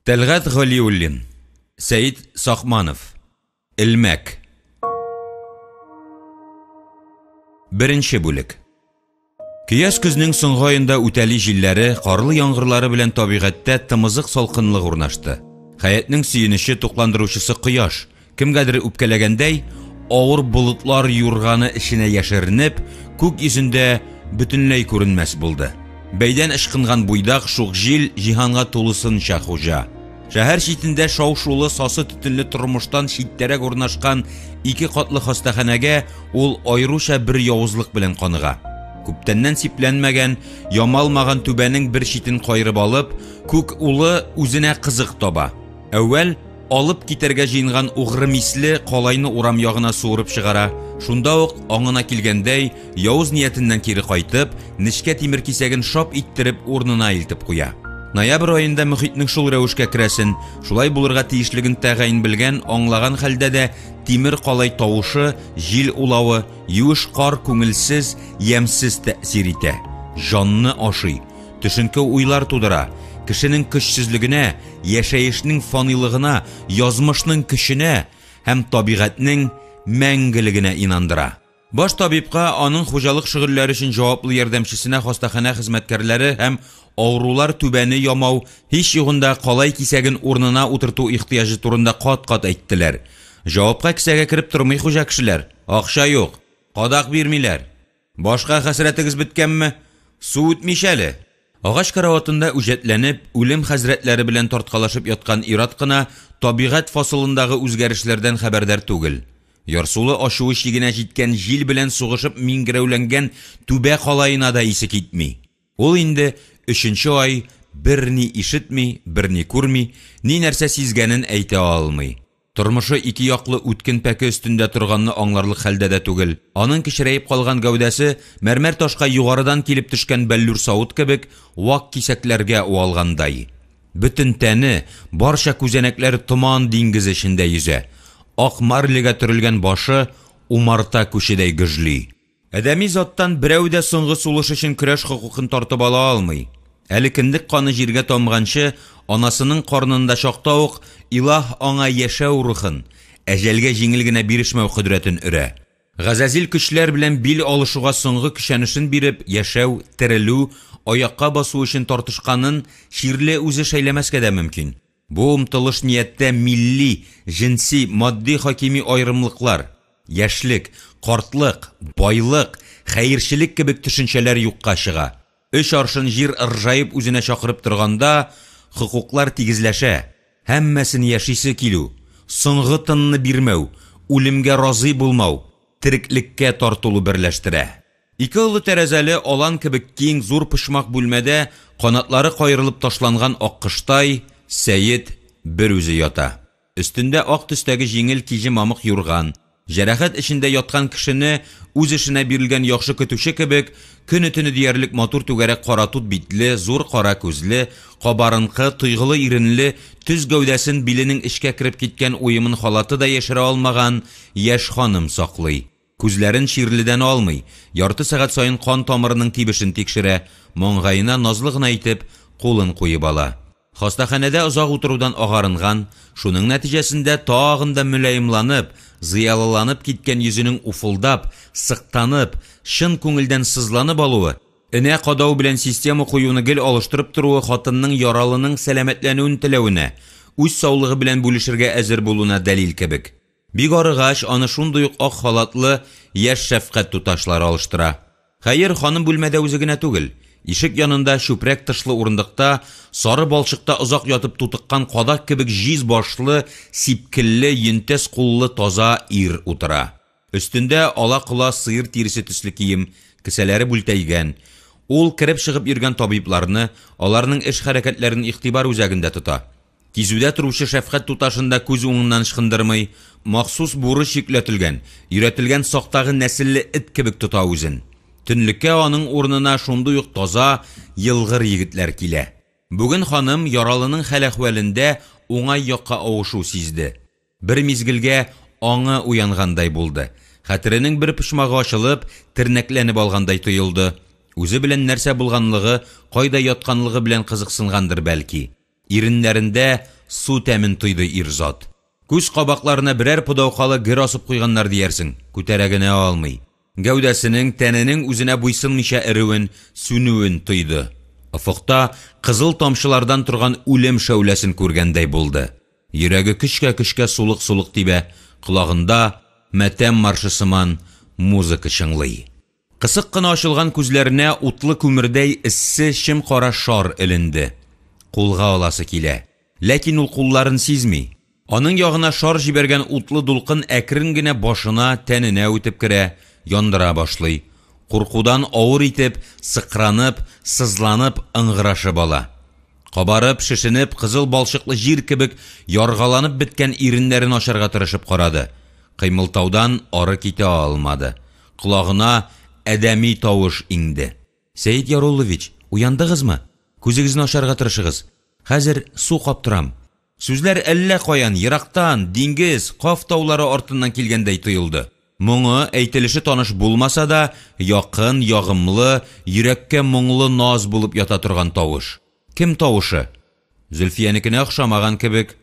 Тәлгат Галиуллин, Сәйид Сахманов, Илмәк. Беренче бүлек. Көяз көзнең соңгы аенда үтәли җилләре, карлы яңгырлары белән табигатьтә тымызык салкынлык урнашты. Хаятның сөенече тукландыручысы кояш, кемгәдер үпкәләгәндәй, авыр болытлар юрганы эченә яшеренеп, күк йөзендә бөтенләй күренмәс булды. Бәйдән ышкынган буйдак шук җил җиһанга тулысынча хуҗа. Шәһәр читендә шау-шулы сасы төтенле тормыштан читтәрәк урнашкан 2 катлы хастаханәгә ул айруча бер явызлык белән каныга. Күптәннән сипләнмәгән, ямалмаган түбәнең бер читен кайрып алып, күк улы үзенә кызык таба. Әүвәл алып китәргә җыенган угры мисле калайны урам ягына суырып чыгара. Шунда ук аңына килгәндәй, явыз ниятеннән кире кайтып, нечкә тимер кисәген шап иттереп урынына илтеп куя. Ноябрь аенда мөхитнең шул рәвешкә керәсен, шулай булырга тиешлеген тәгаен белгән, аңлаган хәлдә дә тимер калай тавышы, җил улавы, юеш кар күңелсез, ямсыз тәэсир итә. Җанны ашый, төшенке уйлар тудыра. Кешенең көчсезлегенә, яшәешнең фанилыгына, язмышның көченә һәм табигатьнең мәңгелегенә инандыра. Баш табибка аның хуҗалык шөгыльләре өчен җаваплы ярдәмчесенә хастахана хезмәткәрләре һәм авырулар түбәне ямау, һич югында калай кисәген урынына утырту ихтыяҗы турында кат-кат әйттеләр. Җавапка кисәгә кереп тормый хуҗа кешеләр. Акча юк, кадак бирмиләр. Башка хәсрәтегез беткәнме? Су үтмишәле. Агач караватында үҗәтләнеп, үлем хәзрәтләре белән тарткалашып яткан ират кына табигать фасылындагы үзгәрешләрдән хәбәрдар түгел. Ярсулы ачуы чигенә җиткән җил белән сугышып мингерәүләнгән түбә калаена да исе китми. Ул инде 3нче ай берни ишетми, берни күрми, ни нәрсә сизгәнен әйтә алмый. Тормышы 2 яклы үткен пәке өстендә торганны аңларлык хәлдә дә түгел. Аның кичерәеп калган гәүдәсе мәрмәр ташка югарыдан килеп төшкән бәллүр савыт кебек вак кисәкләргә уалгандай. Бөтен тәне, барча күзәнәкләре томан диңгез эчендә йөзә. Ак марлегә төрелгән башы умарта күчедәй гыжли. Әдәми заттан берәү дә соңгы сулыш өчен көрәш хокукын тартып ала алмый. Әле киндек каны җиргә тамганчы, анасының карнында чакта ук Илаһ аңа яшәү рухын, әҗәлгә җиңел генә бирешмәү кодрәтен өрә. Газазил көчләр белән бил алышуга соңгы көчәнешен биреп, яшәү, терелү, аякка басу өчен тартышканын ширле үзе шәйләмәскә дә мөмкин. Бу умтылыш нияттә милли, җинси, матди хакими аерымлыклар, яшьлек, картлык, байлык, хәерчелек кебек төшенчәләр юкка чыга. 3 аршын җир ыржаеп үзенә чакырып торганда, хукуклар тигезләшә. Һәммәсен яшисе килү, соңгы тынны бирмәү, үлемгә разый булмау, тереклеккә тартылу берләштерә. 2 улы тәрәзәле алан кебек киң зур пышмак бүлмәдә канатлары кайрылып ташланган аккыштай Сәйид бер үзе ята. Өстендә ак төстәге җиңел киҗе мамык юрган, җәрәхәт эчендә яткан кешене үз эшенә бирелгән яхшы көтүче кебек, көне-төне диярлек матур түгәрәк кара тут битле, зур кара күзле, кабарынкы, тойгылы иренле, төз гәүдәсен биленең эчкә кереп киткән уемын халаты да яшерә алмаган яшь ханым саклый. Күзләрен ширледән алмый, ярты сәгать саен кан тамырының тибешен тикшерә, моңгайына назлы гына итеп кулын куеп ала. Хастаханәдә озак утырудан агарынган, шуның нәтиҗәсендә тагын да мөлаимланып, зыялыланып киткән йөзенең уфылдап, сыктанып, шын күңелдән сызланып алуы, энә кадау белән система куюны гел алыштырып торуы хатынның яралының сәламәтләнүен теләвенә, үз саулыгы белән бүлешергә әзер булуына дәлил кебек. Бик арыгач, аны шундый ук ак халатлы яшь шәфкать туташлары алыштыра. Хәер, ханым бүлмәдә үзе генә түгел. Ишек янында чүпрәк тышлы урындыкта, сары балчыкта озак ятып тутыккан кадак кебек җиз башлы, сипкелле, йөнтәс куллы таза ир утыра. Өстендә ала-кола сыер тирисе төсле кием, кесәләре бүлтәйгән. Ул кереп чыгып йөргән табибларны, аларның эш хәрәкәтләрен игътибар үзәгендә тота. Кизүдә торучы шәфкать туташында күз уңыннан ышкындырмый, махсус буры шикләтелгән, өйрәтелгән сактагы нәселле эт кебек тота үзен. Төнлеккә аның урынына шундый ук таза, йылгыр егетләр килә. Бүген ханым яралының хәл-әхвәлендә уңай якка авышу сизде. Бер мизгелгә аңы уянгандай булды. Хәтеренең бер пышмагы ачылып, тернәкләнеп алгандай тоелды. Үзе белән нәрсә булганлыгы, кайда ятканлыгы белән кызыксынгандыр бәлки. Иреннәрендә су тәмен тойды ирзат. Күз кабакларына берәр пыдаукалы гер асып куйганнар диярсең, күтәрә генә алмый. Гәүдәсенең, тәненең үзенә буйсынмыйча эрүен, сүнүен тойды. Офыкта кызыл тамчылардан торган үлем шәүләсен күргәндәй булды. Йөрәге көчкә-көчкә сулык-сулык тибә, колагында матәм маршы сыман музыка чыңлый. Кысык кына ачылган күзләренә утлы күмердәй эссе шим кара шар эленде. Кулга аласы килә, ләкин ул кулларын сизми. Аның ягына шар җибәргән утлы дулкын әкрен генә башына, тәненә үтеп керә, яндыра башлый. Куркудан авыр итеп, сыкранып, сызланып ыңгырашып ала. Кабарып, шешенеп, кызыл балчыклы җир кебек яргаланып беткән иреннәрен ачарга тырышып карады. Кыймылтаудан ары китә алмады. Колагына әдәми тавыш иңде. Сәйит Яруллович, уяндыгызмы? Күзегезне ачарга тырышыгыз. Хәзер су каптырам. Сүзләр әллә каян, ерактан, диңгез, Каф таулары артыннан килгәндәй тоелды. Моңы әйтелеше таныш булмаса да, якын, ягымлы, йөрәккә моңлы наз булып ята торган тавыш. Кем тавышы? Зөлфиянекенә охшамаган кебек.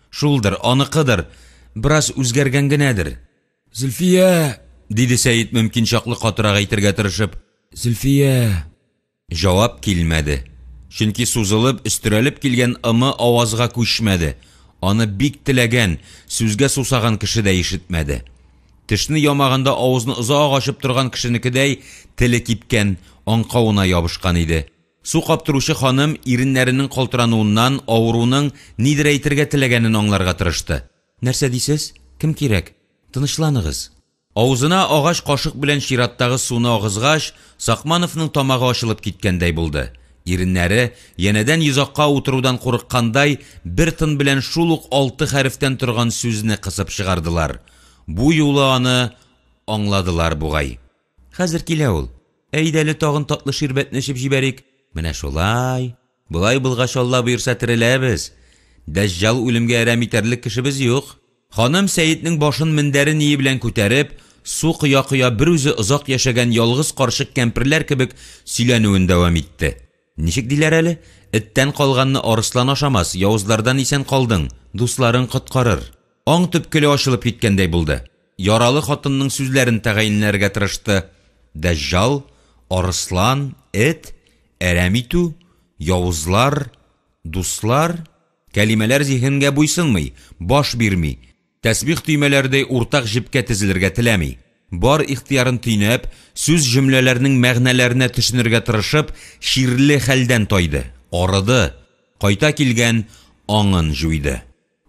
Шулдыр, аныкыдыр, бераз үзгәргән генәдер. Зөлфия, диде Сәйит мөмкин чаклы катырак әйтергә тырышып. Зөлфия. Җавап килмәде. Чөнки сузылып, өстөрәлеп килгән ымы авазга күчмәде. Аны бик теләгән, сүзгә сусаган кеше дә ишетмәде. Тешне ямаганда авызны озак ачып торган кешенекедәй теле кипкән, аңкавына ябышкан иде. Су каптыручы ханым иреннәренең калтырануыннан авыруның нидер әйтергә теләгәнен аңларга тырышты. Нәрсә дисез? Кем кирәк? Тынычланыгыз. Авызына агач кашык белән чираттагы суны агызгач, Сакмановның тамагы ачылып киткәндәй булды. Иреннәре янәдән йозакка утырудан курыккандай, бер тын белән шул ук 6 хәрефтән торган сүзне кысып чыгардылар. Бу юлы аны аңладылар бугай. Хәзер килә ул. Әйдәле тагын татлы ширбәтне эчеп җибәрик. Менә шулай. Булай булгач Алла буйырса тереләбез. Дәҗҗал үлемгә әрәм итәрлек кешебез юк. Ханым Сәйитнең башын мендәре ние белән күтәреп, су кыя-кыя бер үзе озак яшәгән ялгыз карчык кәмперләр кебек сөйләнүен дәвам итте. Ничек диләр әле? Эттән калганны арыслан ашамас, явызлардан исән калдың, дусларын коткарыр. Аң төпкеле ачылып киткәндәй булды. Яралы хатынның сүзләрен тәгаенләргә тырышты. Дәҗҗал, арыслан, эт, әрәм итү, явызлар, дуслар, кәлимәләр зиһенгә буйсынмый, баш бирми. Тәсбих төймәләрдәй уртак җепкә тезелергә теләми. Бар ихтиярын тыйнап, сүз җөмләләренең мәгънәләренә төшенергә тырышып, ширле хәлдән тойды. Арыды, кайта килгән аңын җуйды.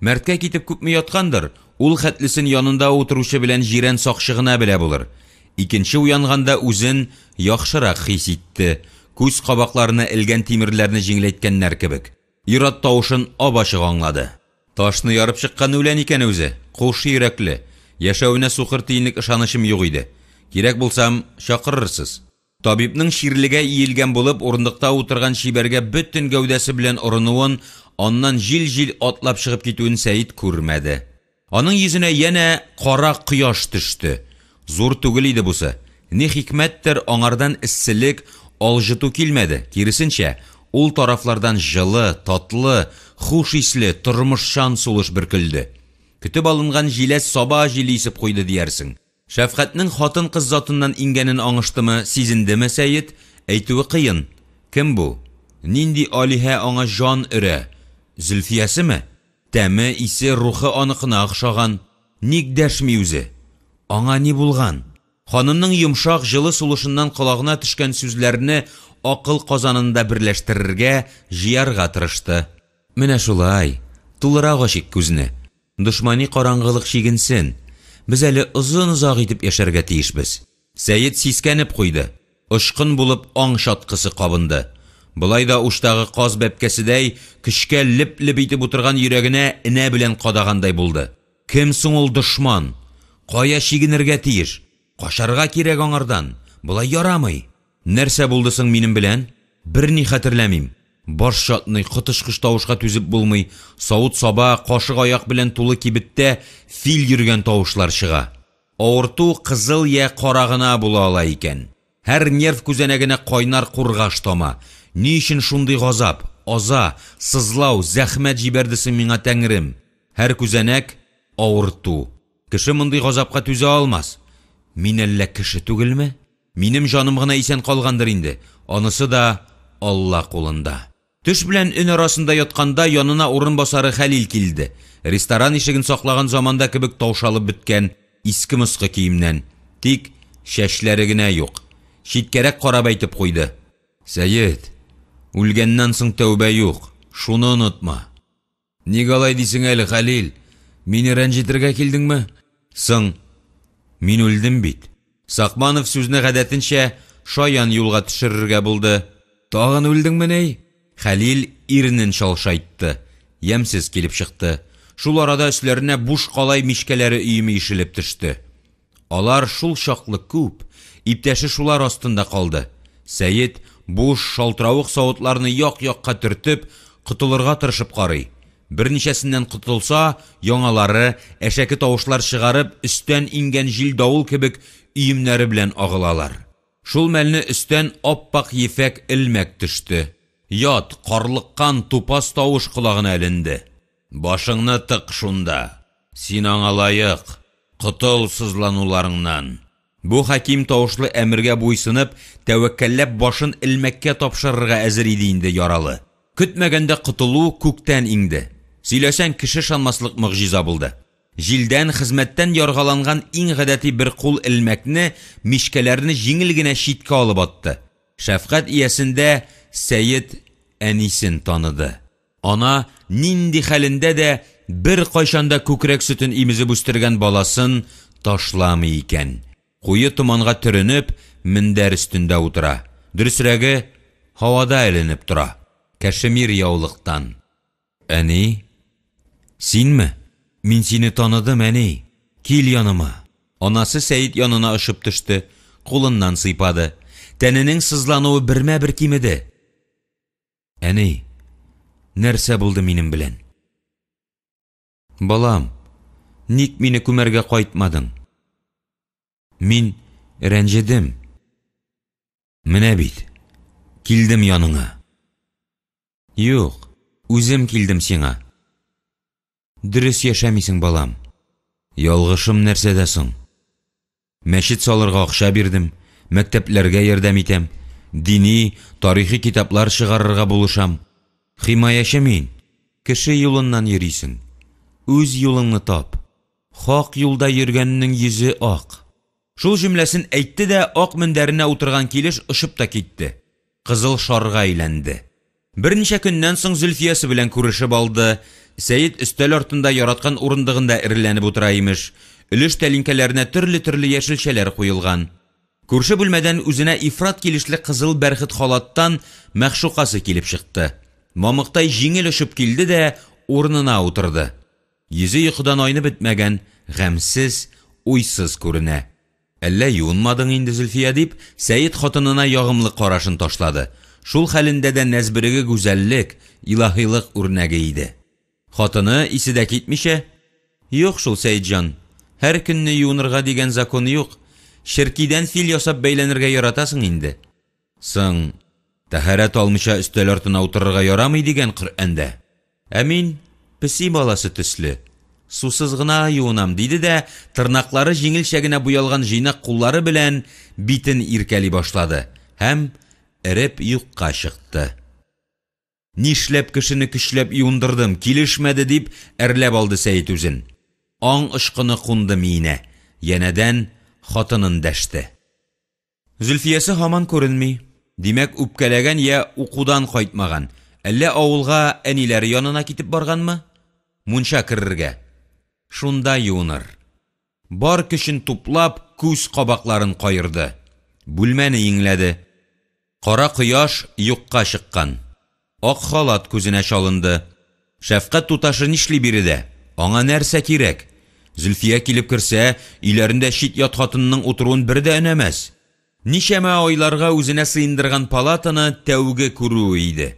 Мәрткә китеп күпме яткандыр, ул хәтлесен янында утыручы белән җирән сакчыгына белә булыр. Икенче уянганда үзен яхшырак хис итте. Күз кабакларына элгән тимерләрне җиңләйткәннәр кебек. Ират тавышын ап-ачык аңлады. Ташны ярып чыккан үлән икән үзе, куш йөрәкле. Яшәвенә сукыр тиенлек ышанышым юк иде. Кирәк булсам, чакырырсыз. Табибның ширлегә иелгән булып, урындыкта утырган шибәргә бөтен гәүдәсе белән орынуын, аннан җил-җил атлап чыгып китүен Сәйит күрмәде. Аның йөзенә янә кара кояш төште. Зур түгел иде бусы. Ни хикмәттер, аңардан эсселек, алҗыту килмәде. Киресенчә, ул тарафлардан җылы, татлы, хуш исле, тормышчан сулыш бөркелде. Көтеп алынган җиләс саба җиле исеп куйды диярсең. Шәфкатьнең хатын-кыз затыннан иңгәнен аңыштымы, сизендеме Сәйит? Әйтүе кыен. Кем бу? Нинди алиһә аңа жан өрә? Зөлфиясеме? Тәме, исе, рухы аныкына охшаган. Ник дәшми үзе? Аңа ни булган? Ханымның йомшак җылы сулышыннан колагына төшкән сүзләрне акыл казанында берләштерергә, җыярга тырышты. Менә шулай. Тулырак ачык күзне. Дошмани караңгылык чигенсен. Без әле озын-озак итеп яшәргә тиешбез. Сәйит сискәнеп куйды. Ошкын булып аң шаткысы кабынды. Булай да уштагы каз бәпкәседәй көчкә леп-леп итеп утырган йөрәгенә энә белән кадагандай булды. Кем соң ул дошман? Кая чигенергә тиеш? Кашарга кирәк аңардан. Булай ярамый. Нәрсә булды соң минем белән? Берни хәтерләмим. Баш шатный, кытышкыш тавышка түзеп булмый, савыт-саба, кашык аяк белән тулы кибеттә фил йөргән тавышлар чыга. Авырту кызыл я карагына була ала икән. Һәр нерв күзәнәгенә кайнар кургаш тама. Ни өчен шундый газап? аза, сызлау, зәхмәт җибәрдесең миңа Тәңрем. Һәр күзәнәк авырту. Кеше мондый газапка түзә алмас. Мин әллә кеше түгелме? Минем җаным гына исән калгандыр инде. Анысы да Алла кулында. Төш белән өн арасында ятканда янына урынбасары Хәлил килде. Ресторан ишеген саклаган заманда кебек таушалып беткән иске мыскы киемнән. Тик шәчләре генә юк. Читкәрәк карап әйтеп куйды. Сәйет, үлгәннән соң тәүбә юк. Шуны онытма. Ник алай дисең әле, Хәлил? Мине рәнҗетергә килдеңме? Соң, мин үлдем бит. Сакманов сүзне гадәтенчә шаян юлга төшерергә булды. Тагын үлдеңме ней? Хәлил иренен шалшайтты. Ямсыз килеп чыкты. Шул арада өсләренә буш калай мишкәләре өеме ишелеп төште. Алар шул чаклы күп, иптәше шулар астында калды. Сәйет буш шалтыравык савытларны як-якка төртеп, кытылырга тырышып карый. Берничәсеннән кытылса, яңалары әшәке тавышлар чыгарып, өстән ингән җил давыл кебек өемнәре белән агылалар. Шул мәлне өстән аппак ефәк илмәк төште. Ят, карлыккан тупас тавыш колагына эленде. Башыңны тык шунда. Син аңа лаек. Кытыл сызлануларыңнан. Бу хаким тавышлы әмергә буйсынып, тәвәккәлләп башын илмәккә тапшырырга әзер иде инде яралы. Көтмәгәндә кытылу күктән иңде. Сөйләсәң кеше шанмаслык мөгъҗиза булды. Җилдән хезмәттән яргаланган иң гадәти бер кул илмәкне, мишкәләрне җиңел генә читкә алып атты. Шәфкать иясендә Сәйет әнисен таныды. Ана нинди хәлендә дә бер кайшанда күкрәк сөтен имезеп үстергән баласын ташламый икән. Куе томанга төренеп, миндәр өстендә утыра. Дөресрәге, һавада әленеп тора. Кашемир яулыктан. Әни, синме? Мин сине таныдым, әни. Кил яныма. Анасы Сәйет янына ышып төште, кулыннан сыйпады. Тәненең сызлануы бермә-бер кимеде. Әни, нәрсә булды минем белән? Балам, ник мине күмәргә кайтмадың? Мин рәнҗедем. Менә бит, килдем яныңа. Юк, үзем килдем сиңа. Дөрес яшәмисең, балам. Ялгышым нәрсәдә соң? Мәчет салырга акча бирдем, мәктәпләргә ярдәм итәм, дини, тарихи китаплар чыгарырга булышам. Химаячы мин. Кеше юлыннан йөрисең. Үз юлыңны тап. Хак юлда йөргәннең йөзе ак. Шул җөмләсен әйтте дә ак мендәренә утырган килеш ышып та китте. Кызыл шарга әйләнде. Берничә көннән соң Зөлфиясе белән күрешеп алды. Сәйет өстәл артында яраткан урындыгында ирләнеп утыра имеш. Өлеш тәлинкәләренә төрле яшелчәләр куелган. Күрше бүлмәдән үзенә ифрат килешле кызыл бәрхет халаттан мәхшукасы килеп чыкты. Мамыктай җиңел ышып килде дә урынына утырды. Йөзе йокыдан айнып бетмәгән, гамьсез, уйсыз күренә. Әллә юынмадың инде, Зөлфия, дип, Сәйет хатынына ягымлы карашын ташлады. Шул хәлендә дә нәзбереге гүзәллек, илаһилык үрнәге иде. Хатыны иседә китмичә, юк шул, Сәйетҗан, һәр көнне юынырга дигән закон юк. Ширкидән фил ясап бәйләнергә яратасың инде. Соң, тәһарәт алмыйча өстәл артына утырырга ярамый дигән Коръәндә. Ә мин песи баласы төсле, сусыз гына юынам, диде дә, тырнаклары җиңелчә генә буялган җыйнак куллары белән битен иркәли башлады һәм эреп юкка чыкты. Нишләп кешене көчләп юындырдым, килешмәде, дип әрләп алды Сәйет үзен. Аң ышкыны кунды миенә. Янәдән хатынын дәште. Зөлфиясе һаман күренми. Димәк, үпкәләгән я укудан кайтмаган. Әллә авылга әниләре янына китеп барганмы? Мунча керергә. Шунда юыныр. Бар көчен туплап, күз кабакларын кайырды. Бүлмәне иңләде. Кара кояш юкка чыккан. Ак халат күзенә чалынды. Шәфкать туташы нишли биредә? Аңа нәрсә кирәк? Зөлфия килеп керсә, иләрендә чит ят хатынның утыруын бер дә өнәмәс. Ничәмә айларга үзенә сыендырган палатаны тәүге күрүе иде.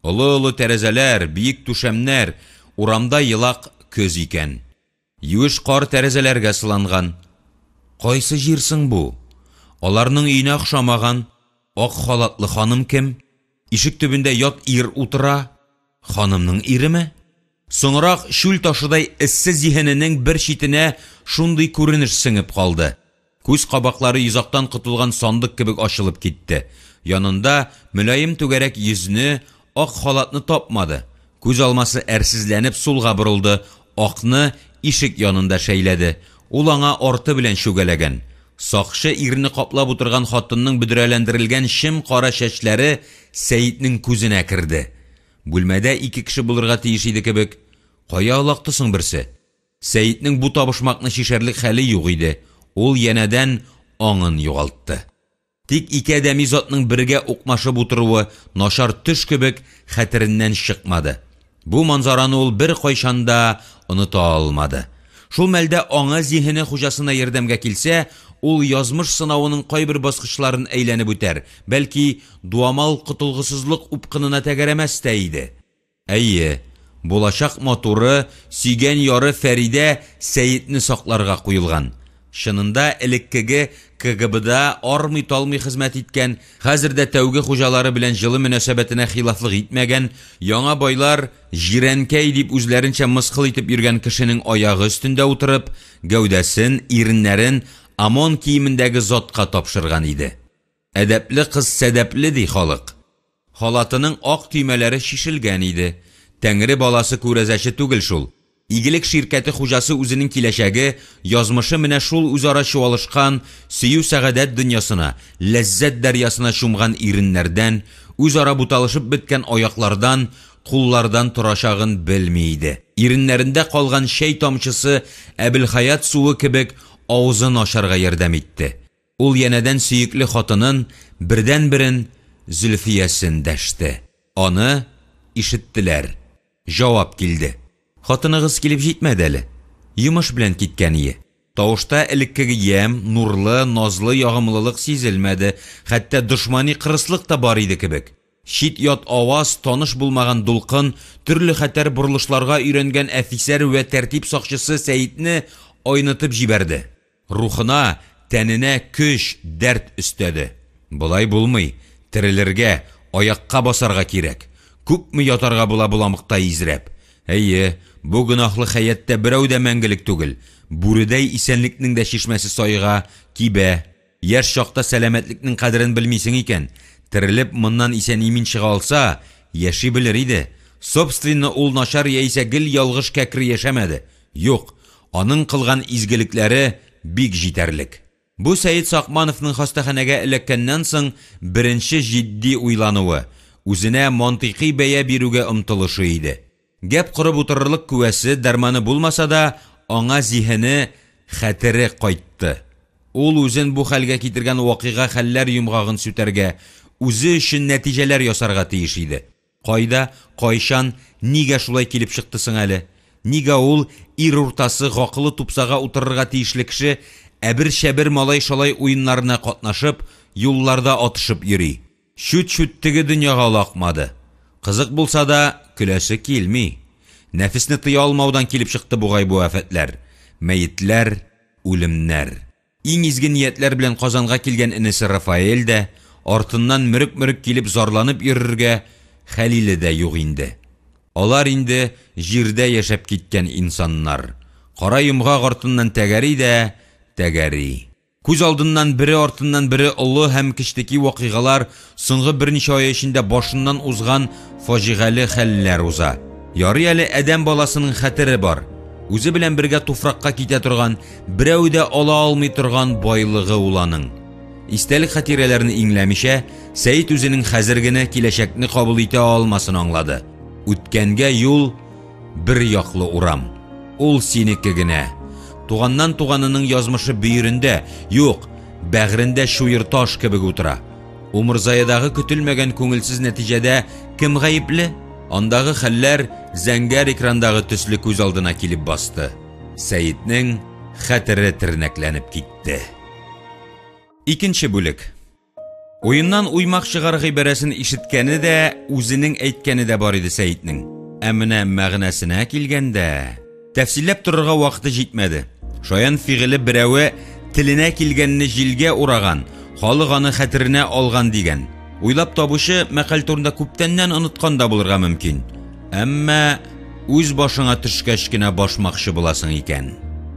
Олы-олы тәрәзәләр, биек түшәмнәр, урамда йылак көз икән. Юеш кар тәрәзәләргә сыланган. Кайсы җир соң бу? Аларның өенә охшамаган ак халатлы ханым кем? Ишек төбендә ят ир утыра. Ханымның иреме? Соңрак шүл ташыдай эссе зиһененең бер читенә шундый күренеш сеңеп калды. Күз кабаклары йозактан кытылган сандык кебек ачылып китте. Янында мөлаем түгәрәк йөзне, ак халатны тапмады. Күз алмасы әрсезләнеп сулга борылды. Акны ишек янында шәйләде. Ул аңа арты белән шүгәләгән. Сакшы ирне каплап утырган хатынның бүдрәләндерелгән шим кара чәчләре Сәйитнең күзенә керде. Бүлмәдә ике кеше булырга тиеш иде кебек. Кая алакты соң берсе? Сәйитнең бу табышмакны шишәрлек хәле юк иде. Ул янәдән аңын югалтты. Тик ике адәми затның бергә укмашып утыруы начар төш кебек хәтереннән чыкмады. Бу манзараны ул бер кайчанда оныта алмады. Шул мәлдә аңа зиһене хуҗасына ярдәмгә килсә, ул язмыш сынавының кайбер баскычларын әйләнеп үтәр, бәлки дуамал кытылгысызлык упкынына тәгәрәмәс тә иде. Әйе, булачак матуры, сөйгән яры Фәридә Сәйитне сакларга куелган. Шынында элеккеге КГБда армый-талмый хезмәт иткән, хәзердә тәүге хуҗалары белән җылы мөнәсәбәтенә хилафлык итмәгән, яңа байлар җирәнкәй дип үзләренчә мыскыл итеп йөргән кешенең аягы өстендә утырып, гәүдәсен, иреннәрен амон киемендәге затка тапшырган иде. Әдәпле кыз сәдәпле ди халык. Халатының ак төймәләре шишелгән иде. Тәңре баласы күрәзәче түгел шул. Игелек ширкәте хуҗасы үзенең киләчәге, язмышы менә шул үзара чуалышкан, сөю сәгадәт дөньясына, ләззәт дәрьясына чумган иреннәрдән, үзара буталышып беткән аяклардан, куллардан торачагын белми иде. Иреннәрендә калган шәй тамчысы Әбелхаят суы кебек авызын ачарга ярдәм итте. Ул янәдән сөекле хатынын бердән-берен Зөлфиясен дәште. Аны ишеттеләр. Җавап килде. Хатыныгыз килеп җитмәде әле. Йомыш белән киткән ие. Тавышта элеккеге ям, нурлы, назлы ягымлылык сизелмәде, хәтта дошмани кырыслык та бар иде кебек. Шит ят аваз, таныш булмаган дулкын, төрле хәтәр бурылышларга өйрәнгән әфисәр вә тәртип сакчысы Сәйитне айнытып җибәрде. Рухына, тәненә көч, дәрт өстәде. Булай булмый, терелергә, аякка басарга кирәк. Күпме ятарга була буламыкта изрәп. Әйе, бу гынахлы хәяттә берәү дә мәңгелек түгел. Бүредәй исәнлекнең дә чишмәсе сайга, кибә. Яшь чакта сәламәтлекнең кадерен белмисең икән. Терелеп моннан исән имин чыга алса, яши белер иде. Собственно, ул начар яисә гел ялгыш кәкре яшәмәде. Юк, аның кылган изгелекләре бик җитәрлек. Бу Сәйит Сакмановның хастаханәгә эләккәннән соң беренче җитди уйлануы, үзенә мантыйкый бәя бирүгә омтылышы иде. Гәп корып утырырлык күәсе, дәрманы булмаса да, аңа зиһене, хәтере кайтты. Ул үзен бу хәлгә китергән вакыйга хәлләр йомгагын сүтәргә, үзе өчен нәтиҗәләр ясарга тиеш иде. Кайда, кайчан, нигә шулай килеп чыкты соң әле? Нигә ул ир уртасы гакылы тупсага утырырга тиешле кеше әбер-шәбер малай-шалай уеннарына катнашып, юлларда атышып йөри? Шүт-шүт теге дөньяга лакмады. Кызык булса да, көләсе килми. Нәфисне тыя алмаудан килеп чыкты бугай бу афәтләр. Мәетләр, үлемнәр. Иң изге ниятләр белән Казанга килгән инесе Рафаэль дә, артыннан мөрек-мөрек килеп зарланып йөрергә хәлиле дә юк инде. Алар инде җирдә яшәп киткән инсаннар. Кара йомгак артыннан тәгәри дә, тәгәри. Күз алдыннан бире артыннан бире олы һәм кичтеки вакыйгалар соңгы берничә ай эчендә башыннан узган фаҗигале хәлләр уза. Ярый әле адәм баласының хәтере бар. Үзе белән бергә туфракка китә торган, берәү дә ала алмый торган байлыгы уланың. Истәлек хатирәләрен иңләмичә, Сәйит үзенең хәзергене, киләчәкне кабул итә алмасын аңлады. Үткәнгә юл бер яклы урам. Ул синеке генә. Туганнан туганының язмышы бөерендә, юк, бәгърендә шуйыр таш кебек утыра. Умырзаядагы көтелмәгән күңелсез нәтиҗәдә кем гаепле? Андагы хәлләр зәңгәр экрандагы төсле күз алдына килеп басты. Сәйитнең хәтере тернәкләнеп китте. Икенче бүлек. Уеннан уймак чыгар гыйбарәсен ишеткәне дә, үзенең әйткәне дә бар иде Сәйитнең. Ә менә мәгънәсенә килгәндә, тәфсилләп торырга вакыты җитмәде. Шаян фигыле берәүе теленә килгәнне җилгә ураган, халык аны хәтеренә алган дигән. Уйлап табушы мәкаль турында күптәннән оныткан да булырга мөмкин. Әмма үз башыңа төшкәч кенә башмакчы буласың икән.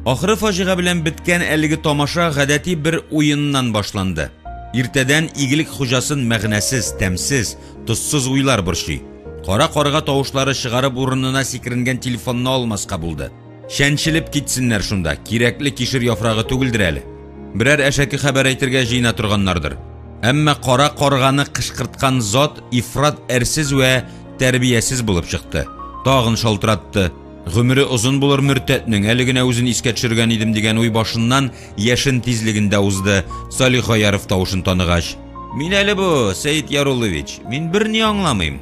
Ахыры фаҗига белән беткән әлеге тамаша гадәти бер уеннан башланды. Иртәдән игелек хуҗасын мәгънәсез, тәмсез, тозсыз уйлар борчый. Кара карга тавышлары чыгарып урынына сикренгән телефонны алмаска булды. Шәнчелеп китсеннәр шунда, кирәкле кишер яфрагы түгелдер әле. Берәр әшәке хәбәр әйтергә җыена торганнардыр. Әмма кара карганы кышкырткан зат ифрат әрсез вә тәрбиясез булып чыкты. Тагын шалтыратты. Гомере озын булыр мөртәтнең, әле генә үзен искә төшергән идем дигән уй башыннан яшен тизлегендә узды. Салих Аяров тавышын таныгач: "Мин әле бу, Сәйит Яруллович, мин берни аңламыйм."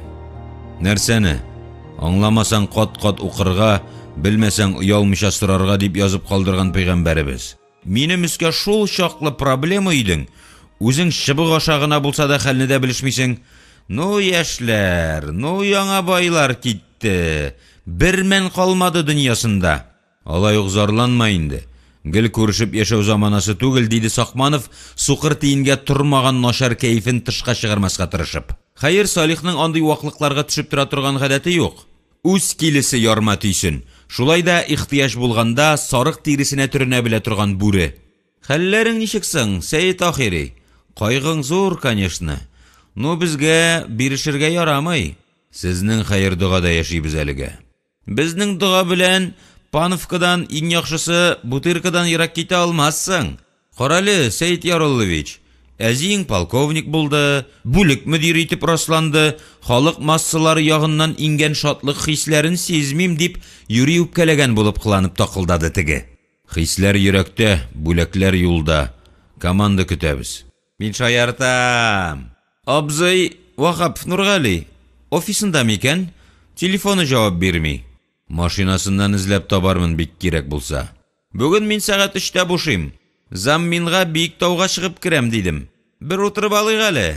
"Нәрсәне? Аңламасаң кат-кат укырга, белмәсәң уялмыйча сорарга" дип язып калдырган пәйгамбәребез. "Минем өскә шул чаклы проблема идең. Үзең чыбык аша гына булса да хәлне дә белешмисең. Ну яшьләр, ну яңа байлар китте. Бер мән калмады дөньясында. Алай ук зарланма инде. Гел күрешеп яшәү заманасы түгел", диде Сакманов, сукыр тиенгә тормаган начар кәефен тышка чыгармаска тырышып. Хәер, Салихның андый ваклыкларга төшеп тора торган гадәте юк. Үз килесе ярма түйсен. Шулай да ихтияҗ булганда сарык тиресенә төренә белә торган бүре. "Хәлләрең ничек соң, Сәйит Ахири? Кайгың зур, конечно. Ну безгә бирешергә ярамый. Сезнең хәер дугада яшибез әлегә. Безнең дуга белән Пановкадан иң яхшысы Бутыркадан ерак китә алмассың. Карале, Сәйит Яруллович, әзиң полковник булды, бүлек мөдире итеп расланды, халык массалары ягыннан ингән шатлык хисләрен сизмим" дип юри үпкәләгән булып кыланып такылдады теге. "Хисләр йөрәктә, бүләкләр юлда. Команда көтәбез." "Мин шаяртам. Абзый Вахапов Нургали офисында микән? Телефоны җавап бирми. Машинасыннан эзләп табармын бик кирәк булса. Бүген мин сәгать 3-тә бушыйм. Замминга бик тауга чыгып керәм дидем. Бер утырып алыйк әле."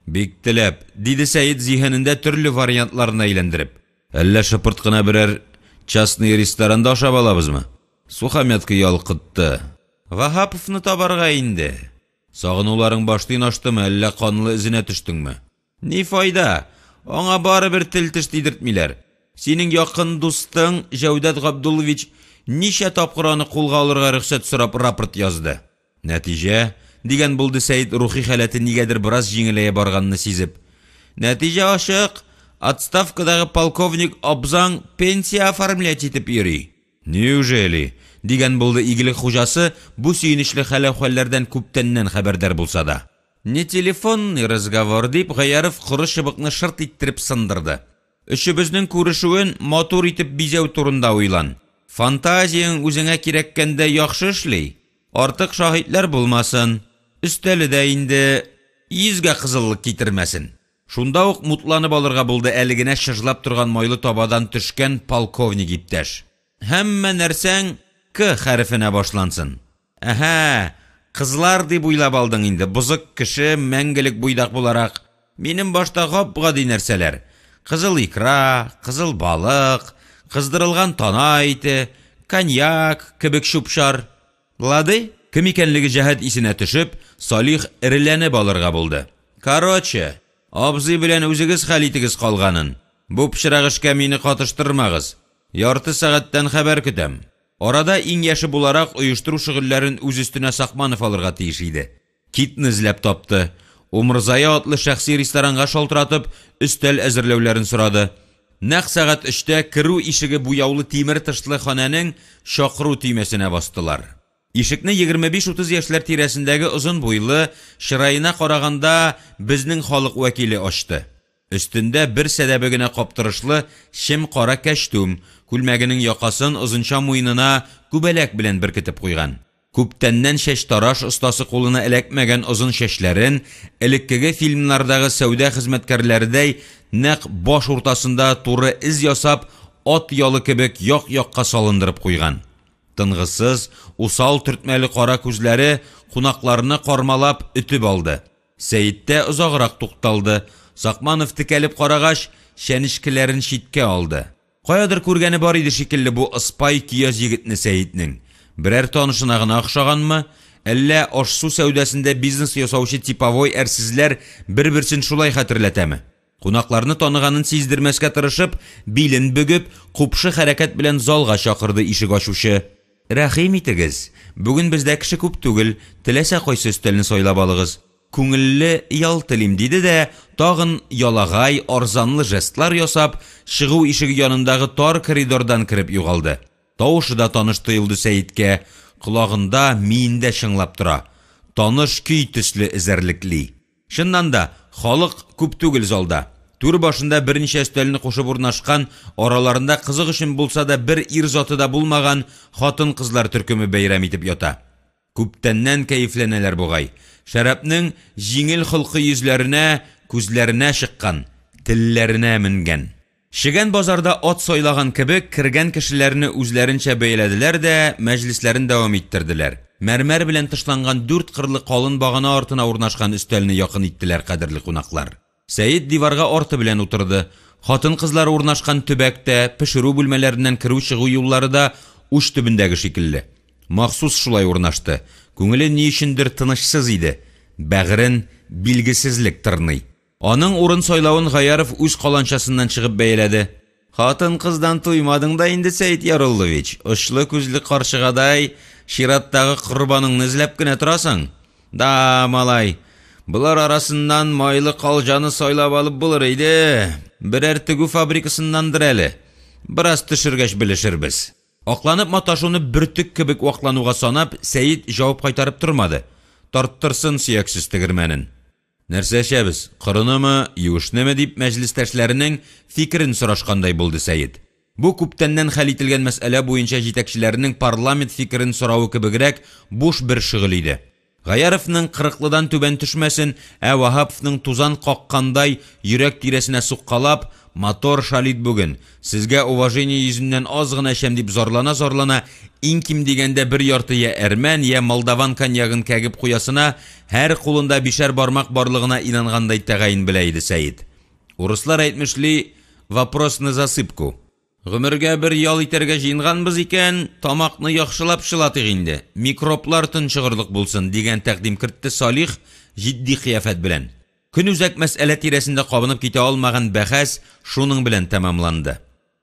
"Бик теләп", диде Сәйит зиһенендә төрле вариантларны әйләндереп. "Әллә шыпырт кына берәр частный ресторанда ашап алабызмы?" Сухомятка ялкытты. "Вахаповны табарга инде. Сагынуларың баштыйн аштымы, әллә канлы эзенә төштеңме? Ни файда? Аңа барыбер тел теш тидертмиләр. Синең якын дустың Җәүдәт Габдуллович ничә тапкыр аны кулга алырга рөхсәт сорап рапорт язды. Нәтиҗә" дигән булды Сәйит, рухи халәте нигәдер бераз җиңеләя барганны сизеп. "Нәтиҗә ачык. Отставкадагы полковник Абзаң пенсия оформлять итеп йөри." "Неужели?" дигән булды игелек хуҗасы, бу сөенечле хәл-әхвәлләрдән күптәннән хәбәрдар булса да. "Не телефон, не разговор" дип Гаяров коры чыбыкны шырт иттереп сындырды. "Өчебезнең күрешүен матур итеп бизәү турында уйлан. Фантазияң үзеңә кирәккәндә яхшы эшли. Артык шаһитлар булмасын. Өстәледә инде йөзгә кызыллык китермәсен." Шунда ук мутланып алырга булды әле генә шыжлап торган майлы табадан төшкән полковник иптәш. "Һәммә нәрсәң К хәрефенә башлансын. Әһә, кызлар дип уйлап алдың инде, бузык кеше, мәңгелек буйдак буларак. Минем башта гап-гади нәрсәләр. Кызыл икра, кызыл балык, кыздырылган тана ите, коньяк кебек шупшар. Лады?" Кем икәнлеге җәһәт исенә төшеп, Салих эреләнеп алырга булды. "Короче, абзый белән үзегез хәл итегез калганын. Бу пычрак эшкә мине катыштырмагыз. Ярты сәгатьтән хәбәр көтәм." Арада иң яше буларак оештыру шөгыльләрен үз өстенә Сакманов алырга тиеш иде. Китне эзләп тапты. Умырзая атлы шәхси ресторанга шалтыратып, өстәл әзерләүләрен сорады. Нәкъ сәгать 3-тә керү ишеге буяулы тимер тышлы ханәнең шакыру төймәсенә бастылар. Ишекне 25-30 яшьләр тирәсендәге озын буйлы, чырайына караганда безнең халык вәкиле ачты. Өстендә бер сәдәбе генә каптырышлы шем кара кәштүм, күлмәгенең якасын озынча муенына күбәләк белән беркетеп куйган. Күптәннән чәч тараш остасы кулына эләкмәгән озын чәчләрен элеккеге фильмнардагы сәүдә хезмәткәрләрдәй нәкъ баш уртасында туры из ясап, ат ялы кебек як-якка салындырып куйган. Тынгысыз, усал төртмәле кара күзләре кунакларны кармалап үтеп алды. Сәйиттә озаграк тукталды. Сакманов текәлеп карагач, шәнишкеләрен читкә алды. Каядыр күргәне бар иде шикелле бу ыспай кияз егетне Сәйитнең. Берәр танышына гына охшаганмы, Әллә аш-су сәүдәсендә бизнес ясаучы типовой әрсезләр бер-берсен шулай хәтерләтәме? Кунакларны таныганын сиздермәскә тырышып, билен бөгеп, купшы хәрәкәт белән залга чакырды ишек ачучы. Рәхим итегез, бүген бездә кеше күп түгел, теләсә кайсы өстәлне сайлап алыгыз. Күңелле ял телим диде дә, тагын ялагай, арзанлы жестлар ясап, чыгу ишеге янындагы тар коридордан кирип югалды. Тавышы да таныш тоелды Сәйиткә, колагында миендә шыңлап тора. Таныш көй төсле эзәрлекли. Шуннан да халык күп түгел залда. Түр башында берничә өстәлне кушып урнашкан, араларында кызык өчен булса да бер ир заты да булмаган хатын-кызлар төркеме бәйрәм итеп ята. Күптәннән кәефләнәләр бугай. Шәрәпнең җиңел хылкы йөзләренә, күзләренә чыккан, телләренә менгән. Шигән базарда ат сайлаган кебек кергән кешеләрне үзләренчә бәйләделәр дә мәҗлесләрен дәвам иттерделәр. Мәрмәр белән тышланган 4 кырлы калын багана артына урнашкан өстәлне якын иттеләр кадерле кунаклар. Сәйид диварга арты белән утырды. Хатын-кызлар урнашкан төбәктә, пешерү бүлмәләреннән керү-чыгу юллары да уч төбендәге шикелле. Махсус шулай урнашты. Күңеле ни өчендер тынычсыз иде. Бәгырен билгесезлек тырный. Аның урын сайлавын Гаяров үз каланчасыннан чыгып бәйләде. Хатын-кыздан туймадың да инде, Сәйид Яруллович. Очлы күзле каршыгадай шираттагы корбаныңны эзләп кенә торасың. Да, малай, булар арасыннан майлы калҗаны сайлап алып булыр иде. Берәр тегү фабрикасыннандыр әле. Бераз төшергәч белешербез. Акланып маташуны бөртек кебек ваклануга санап, Сәйид җавап кайтарып тормады. Тарттырсын сөяксез тегермәнен. Нәрсә эчәбез? Кырынымы, юышнымы дип мәҗлестәшләренең фикерен сорашкандай булды Сәйид. Бу күптәннән хәл ителгән мәсьәлә буенча җитәкчеләрнең парламент фикерен сорауы кебегрәк буш бер шөгыль иде. Гаяровның 40-лыдан түбән төшмәсен, Ваһаповның тузан каккандай йөрәк тирәсенә суккалап, мотор шалит бүген. Сезгә уважение йөзеннән аз гына эчәм дип зарлана, иң ким дигәндә бер ярты я әрмән, я молдаван коньягын кәгеп куясына, һәр кулында бишәр бармак барлыгына инангандай тәгаен белә иде Сәйид. Урыслар әйтмешли, вопрос на засыпку. Гомергә бер ял итәргә җыенганбыз икән, тамакны яхшылап шылатыйк инде. Микроблар тынчыгырлык булсын дигән тәкъдим кертте Салих җитди кыяфәт белән. Көн үзәк мәсьәлә тирәсендә кабынып китә алмаган бәхәс шуның белән тәмамланды.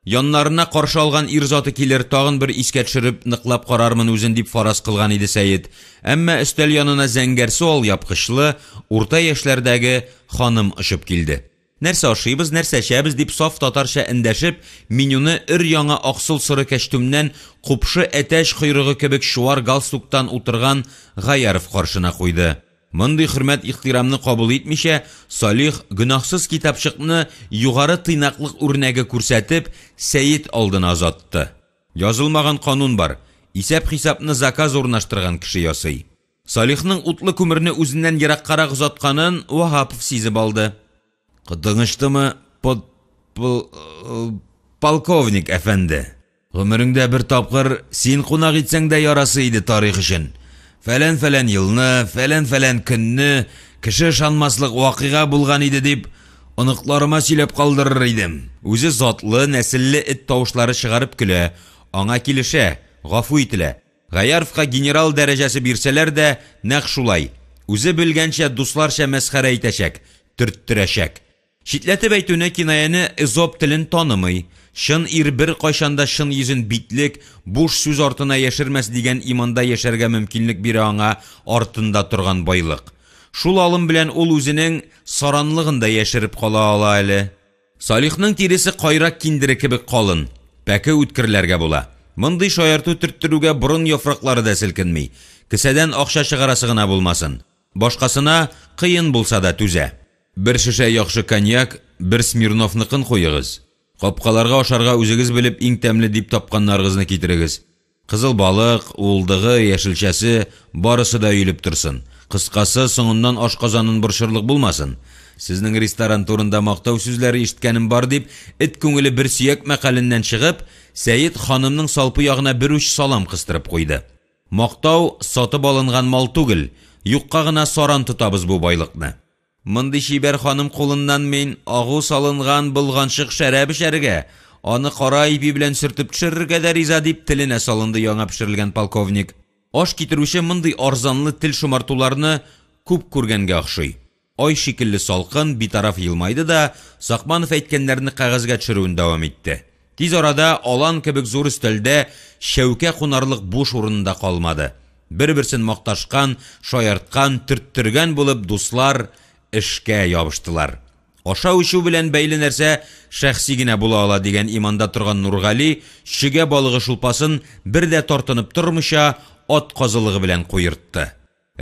Яннарына каршы алган ир заты килер, тагын бер искә төшереп ныклап карармын үзен дип фараз кылган иде Сәйид. Әмма өстәл янына зәңгәр суал япкычлы, урта яшьләрдәге ханым ышып килде. Нәрсә ашыйбыз, нәрсә эчәбез дип саф татарча эндәшеп, менюны өр-яңа аксыл сыры кәчтүмнән купшы әтәч койрыгы кебек шуар галстуктан утырган Гаяров каршына куйды. Мондый хөрмәт-ихтирамны кабул итмичә, Салих гөнаһсыз китапчыкны югары тыйнаклык үрнәге күрсәтеп, Сәйид алдына озатты. Язылмаган канун бар. Исәп-хисапны заказ урнаштырган кеше ясый. Салихның утлы күмерне үзеннән ераккарак озатканын Ваһапов сизеп алды. Кытыңыштымы, полковник әфәнде? Гомереңдә бер тапкыр син кунак итсәң дә ярасы иде тарих өчен. Фәлән елны, фәлән көнне кеше шанмаслык вакыйга булган иде дип, оныкларыма сөйләп калдырыр идем. Үзе затлы, нәселле эт тавышлары чыгарып көлә, аңа килешә, гафу ителә. Гаяровка генерал дәрәҗәсе бирсәләр дә нәкъ шулай. Үзе белгәнчә дусларча мәсхәрә итәчәк, төрттөрәчәк. Шитләтеп әйтүне кинаяны эзоп телен танымый. Шын ир бер кайшанда шын йөзен битлек, буш сүз артына яшермәс дигән иманда яшәргә мөмкинлек бирә аңа артында торган байлык. Шул алым белән ул үзенең саранлыгында яшереп кала ала әле. Салихның тиресе кайрак киндере кебек калын, пәке үткерләргә була. Мондый шаярту төрттөрүгә борын яфраклары да селкенми. Кесәдән акча чыгарасы гына булмасын. Башкасына кыен булса да түзә. Бер шешә яхшы коньяк, бер Смирновныкын куегыз. Капкаларга ашарга үзегез белеп иң тәмле дип тапканнарыгызны китерегез. Кызыл балык, улдыгы, яшелчәсе барысы да өйлеп торсын. Кыскасы, соңыннан ашказанын борчырлык булмасын. Сезнең ресторан турында мактау сүзләре ишеткәнем бар дип, эт күңеле бер сөяк мәкаленнән чыгып, Сәйид ханымның салпы ягына бер уч салам кыстырып куйды. Мактау сатып алынган мал түгел, юкка гына саран тотабыз бу байлыкны. Мондый шибәр ханым кулыннан мин агу салынган булганчык шәрәп эчәргә, аны кара ипи белән сөртеп төшерергә дә риза дип теленә салынды яңа пешерелгән полковник. Аш китерүче мондый арзанлы тел шомартуларны күп күргәнгә охшый. Ай шикелле салкын, битараф елмайды да, Сакманов әйткәннәрне кәгазьгә төшерүен дәвам итте. Тиз арада алан кебек зур өстәлдә шәүкә кунарлык буш урында калмады. Бер-берсен макташкан, шаярткан, төрттергән булып дуслар эшкә ябыштылар. Ашау-ичү белән бәйле нәрсә шәхси генә була ала дигән иманда торган Нургали шигә балыгы шулпасын бер дә тартынып тормыйча ат казылыгы белән куертты.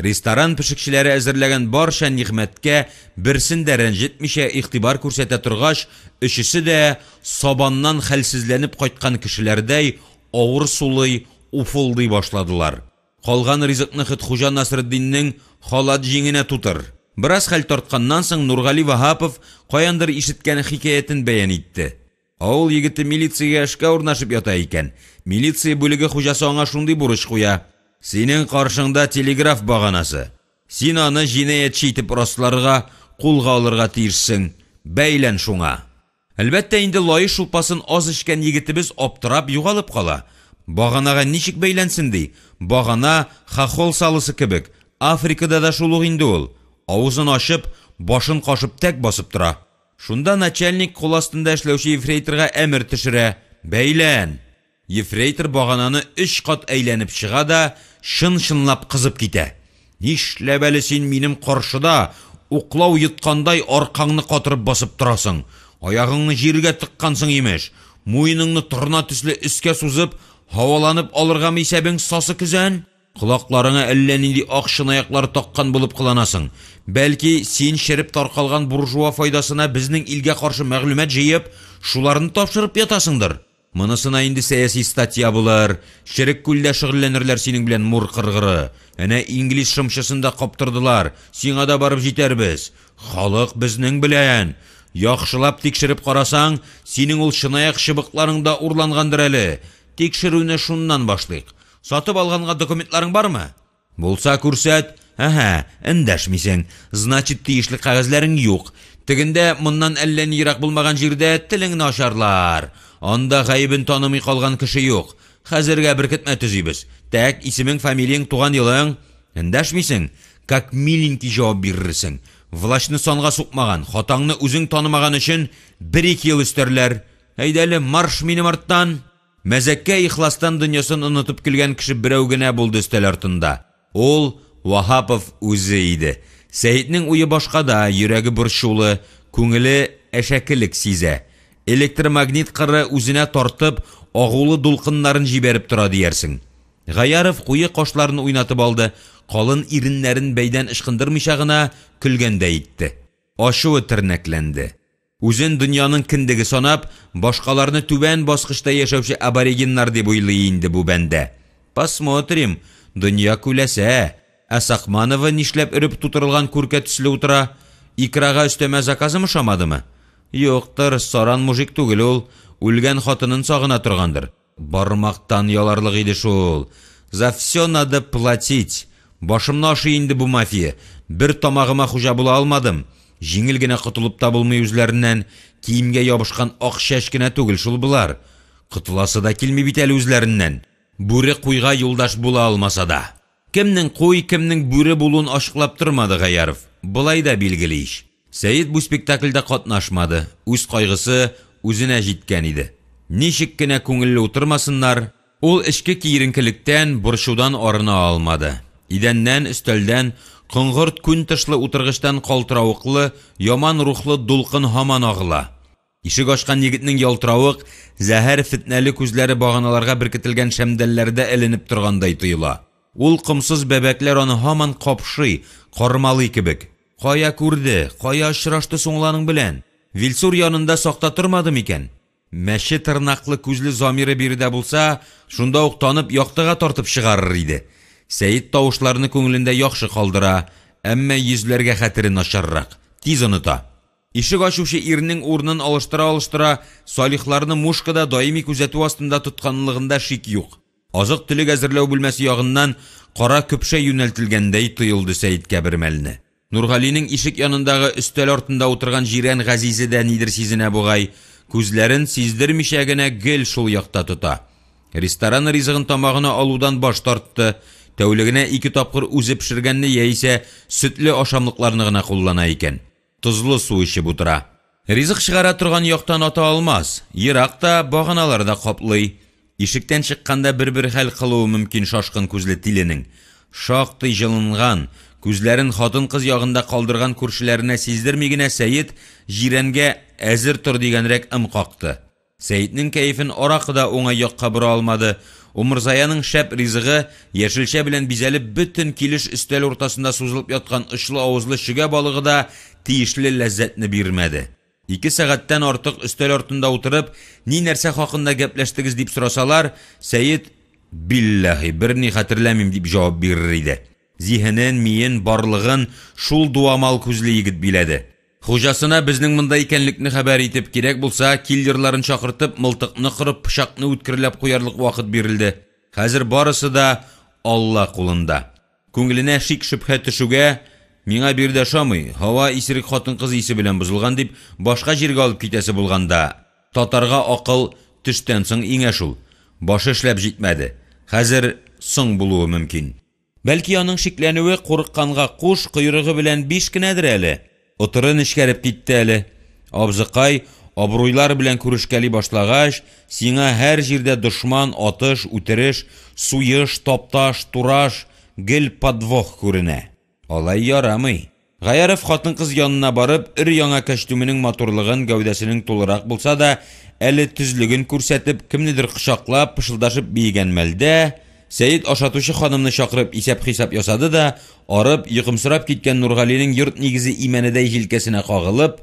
Ресторан пешекчеләре әзерләгән барча нигъмәткә берсен дә рәнҗетмичә игътибар күрсәтә торгач, өчесе дә сабаннан хәлсезләнеп кайткан кешеләрдәй авыр сулый, уфылдый башладылар. Калган ризыкны Хөҗа Насретдиннең халат җиңенә тутыр. Бераз хәл тартканнан соң Нургали Вахапов каяндыр ишеткән хикаятен бәян итте. Авыл егете милициягә эшкә урнашып ята икән. Милиция бүлеге хуҗасы аңа шундый бурыч куя. Синең каршыңда телеграф баганасы. Син аны җинаятчы итеп расларга, кулга алырга тиешсең. Бәйлән шуңа. Әлбәттә инде лай шулпасын аз ишкән егетебез аптырап югалып кала. Баганага ничек бәйләнсен ди? Багана хахол салысы кебек. Африкада да шул ук инде ул. Авызын ачып, башын кашып тәк басып тора. Шунда начальник кул астында эшләүче ефрейторга әмер төшерә. Бәйлән. Ефрейтор багананы 3 кат әйләнеп чыга да, шын-шынлап кызып китә. Нишләп әле син минем каршыда уклау йоткандай аркаңны катырып басып торасың? Аягыңны җиргә тыккансың имеш. Муеныңны торна төсле өскә сузып, һаваланып алырга исәбең сасы күзән? Кулакларыңа әллә нинди ак шынаяклар таккан булып кыланасың. Бәлки син шереп таркалган буржуа файдасына безнең илгә каршы мәгълүмат җыеп, шуларны тапшырып ятасыңдыр. Монысына инде сәяси статья булыр. Шерек күлдә шөгыльләнерләр синең белән мур кыргыры. Әнә инглиз шымчысында каптырдылар. Сиңа да барып җитәрбез. Халык безнең белән. Яхшылап тикшереп карасаң, синең ул шынаяк чыбыкларың да урлангандыр әле. Тикшерүне шуннан башлыйк. Сатып алганга документларың бармы? Булса күрсәт. Эндәшмисең. Значит, тиешле кәгазьләрең юк. Тегендә моннан әллә ни ерак булмаган җирдә телеңне ачарлар. Анда гаебен танымый калган кеше юк. Хәзергә беркетмә төзибез. Тәк исемең, фамилияң, туган елың. Эндәшмисең, как миленький җавап бирерсең. Влашны санга сукмаган, хатаңны үзең танымаган өчен 1-2 ел өстәрләр. Әйдәле марш минем арттан. Мәзәккә ихластан дөньясын онытып килгән кеше берәү генә булды өстәл артында. Ул Вахапов үзе иде. Сәйитнең уе башкада, йөрәге борчулы, күңеле әшәкелек сизә. Электромагнит кыры үзенә тартып, агулы дулкыннарын җибәреп тора диярсең. Гаяров куе кашларын уйнатып алды, калын иреннәрен бәйдән ышкындырмыйча гына көлгәндә итте. Ачуы тернәкләнде. Үзен дөньяның киндеге санап, башкаларны түбән баскычта яшәүче аборигеннар дип уйлый инде бу бәндә. Посмотрим, дөнья күләсә. Сакманова нишләп өреп тутырылган күркә төсле утыра? Икрага өстәмә заказым ошамадымы? Юктыр, саран мужик түгел ул. Үлгән хатынын сагына торгандыр. Бармактан яларлык иде шул. За все надо платить. Башымны ашый инде бу мафия. Бер тамагыма хуҗа була алмадым. Җиңел генә котылып та булмый үзләреннән. Киемгә ябышкан ак чәч кенә түгел шул булар. Котыласы да килми бит әле үзләреннән. Бүре куйга юлдаш була алмаса да. Кемнең куй, кемнең бүре булуын ашыклап тормады Гаяров. Булай да билгеле иш. Сәйит бу спектакльдә катнашмады. Үз кайгысы үзенә җиткән иде. Ничек кенә күңелле утырмасыннар, ул эчке киеренкелектән, борчудан арына алмады. Идәннән, өстәлдән, кыңгырт күн тышлы утыргычтан калтыравыклы, яман рухлы дулкын һаман агыла. Ишек ачкан егетнең ялтыравык, зәһәр фитнәле күзләре баганаларга беркетелгән шәмдәлләрдә эленеп торгандай тоела. Ул кымсыз бәбәкләр аны һаман капшый, кармалый кебек. Кая күрде, кая очрашты соңланың белән? Вилсур янында сакта тормады микән? Мәше тырнаклы күзле замиры биредә булса, шунда ук танып яктыга тартып чыгарыр иде. Сәйит тавышларны күңелендә яхшы калдыра, әмма йөзләргә хәтере начаррак. Тиз оныта. Ишек ачучы ирнең урынын алыштыра, салихларны мушкада даими күзәтү астында тотканлыгында шик юк. Азык түлек әзерләү бүлмәсе ягыннан кара көпшә юнәлтелгәндәй тоелды Сәйиткә бер мәлне. Нургалинең ишек янындагы өстәл артында утырган җирән Газизе дә нидер сизенә бугай, күзләрен сиздермичә генә гел шул якта тота. Ресторан ризыгын тамагына алудан баш тартты, Тәүлегенә 2 тапкыр үзе пешергәнне яисә сөтле ашамлыкларны гына куллана икән. Тузлы су эчеп утыра. Ризык чыгара торган яктан ата алмас. Еракта баганаларда каплый. Ишектән чыкканда бер хәл кылуы мөмкин шашкын күзле тиленең. Шактый җылынган, күзләрен хатын-кыз ягында калдырган күршеләренә сиздерми генә Сәйид җирәнгә әзер тор дигәнрәк ым какты. Сәйиднең кәефен аракыда уңай якка бора алмады. Умырзаяның шәп ризыгы яшелчә белән бизәлеп бөтен килеш өстәл уртасында сузылып яткан очлы авызлы шөгә балыгы да тиешле ләззәтне бирмәде. 2 сәгатьтән артык өстәл артында утырып, ни нәрсә хакында гәпләштегез дип сорасалар, Сәйид биллаһи берни хәтерләмим дип җавап бирер иде. Зиһенен, миен, барлыгын шул дуамал күзле егет биләде. Хуҗасына безнең монда икәнлекне хәбәр итеп, кирәк булса, киллерларын чакыртып, мылтыкны кырып, пычакны үткерләп куярлык вакыт бирелде. Хәзер барысы да Алла кулында. Күңеленә шик-шөбһә төшүгә, миңа бирдә шамый, һава исерек хатын-кыз исе белән бузылган дип, башка җиргә алып китәсе булганда, татарга акыл төштән соң иңә шул. Башы эшләп җитмәде. Хәзер соң булуы мөмкин. Бәлки аның шикләнүе курыкканга куш койрыгы белән 5 кенәдер әле. Утырын эшкәреп китте әле. Абзыкай, абруйлар белән күрешкәли башлагач, сиңа һәр җирдә дошман, атыш, үтереш, суеш, тапташ, тураш, гел подвох күренә. Алай ярамый. Гаяров хатын-кыз янына барып, ир-яңа костюмының матурлыгын, гәүдәсенең тулырак булса да, әле төзлеген күрсәтеп, кемнедер кычаклап, пышылдашып биегән мәлдә, Сәйид ашатучы ханымны чакырып исәп-хисап ясады да, арып, йокымсырап киткән Нургалинең йорт нигезе имәнедәй җилкәсенә кагылып,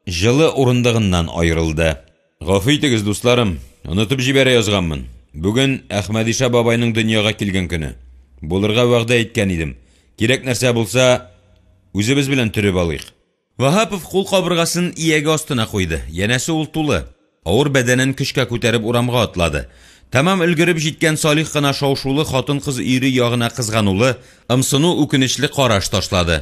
җылы урындыгыннан аерылды. Гафу итегез, дусларым, онытып җибәрә язганмын. Бүген Әхмәдиша бабайның дөньяга килгән көне. Булырга вәгъдә иткән идем. Кирәк нәрсә булса, үзебез белән төреп алыйк. Вахапов кул кабыргасын иягә астына куйды. Янәсе ул тулы. Авыр бәдәнен көчкә күтәреп урамга атлады. Тамам өлгереп җиткән Салих кына шаушулы хатын-кыз ире ягына кызганулы, ымсыну үкенечле караш ташлады.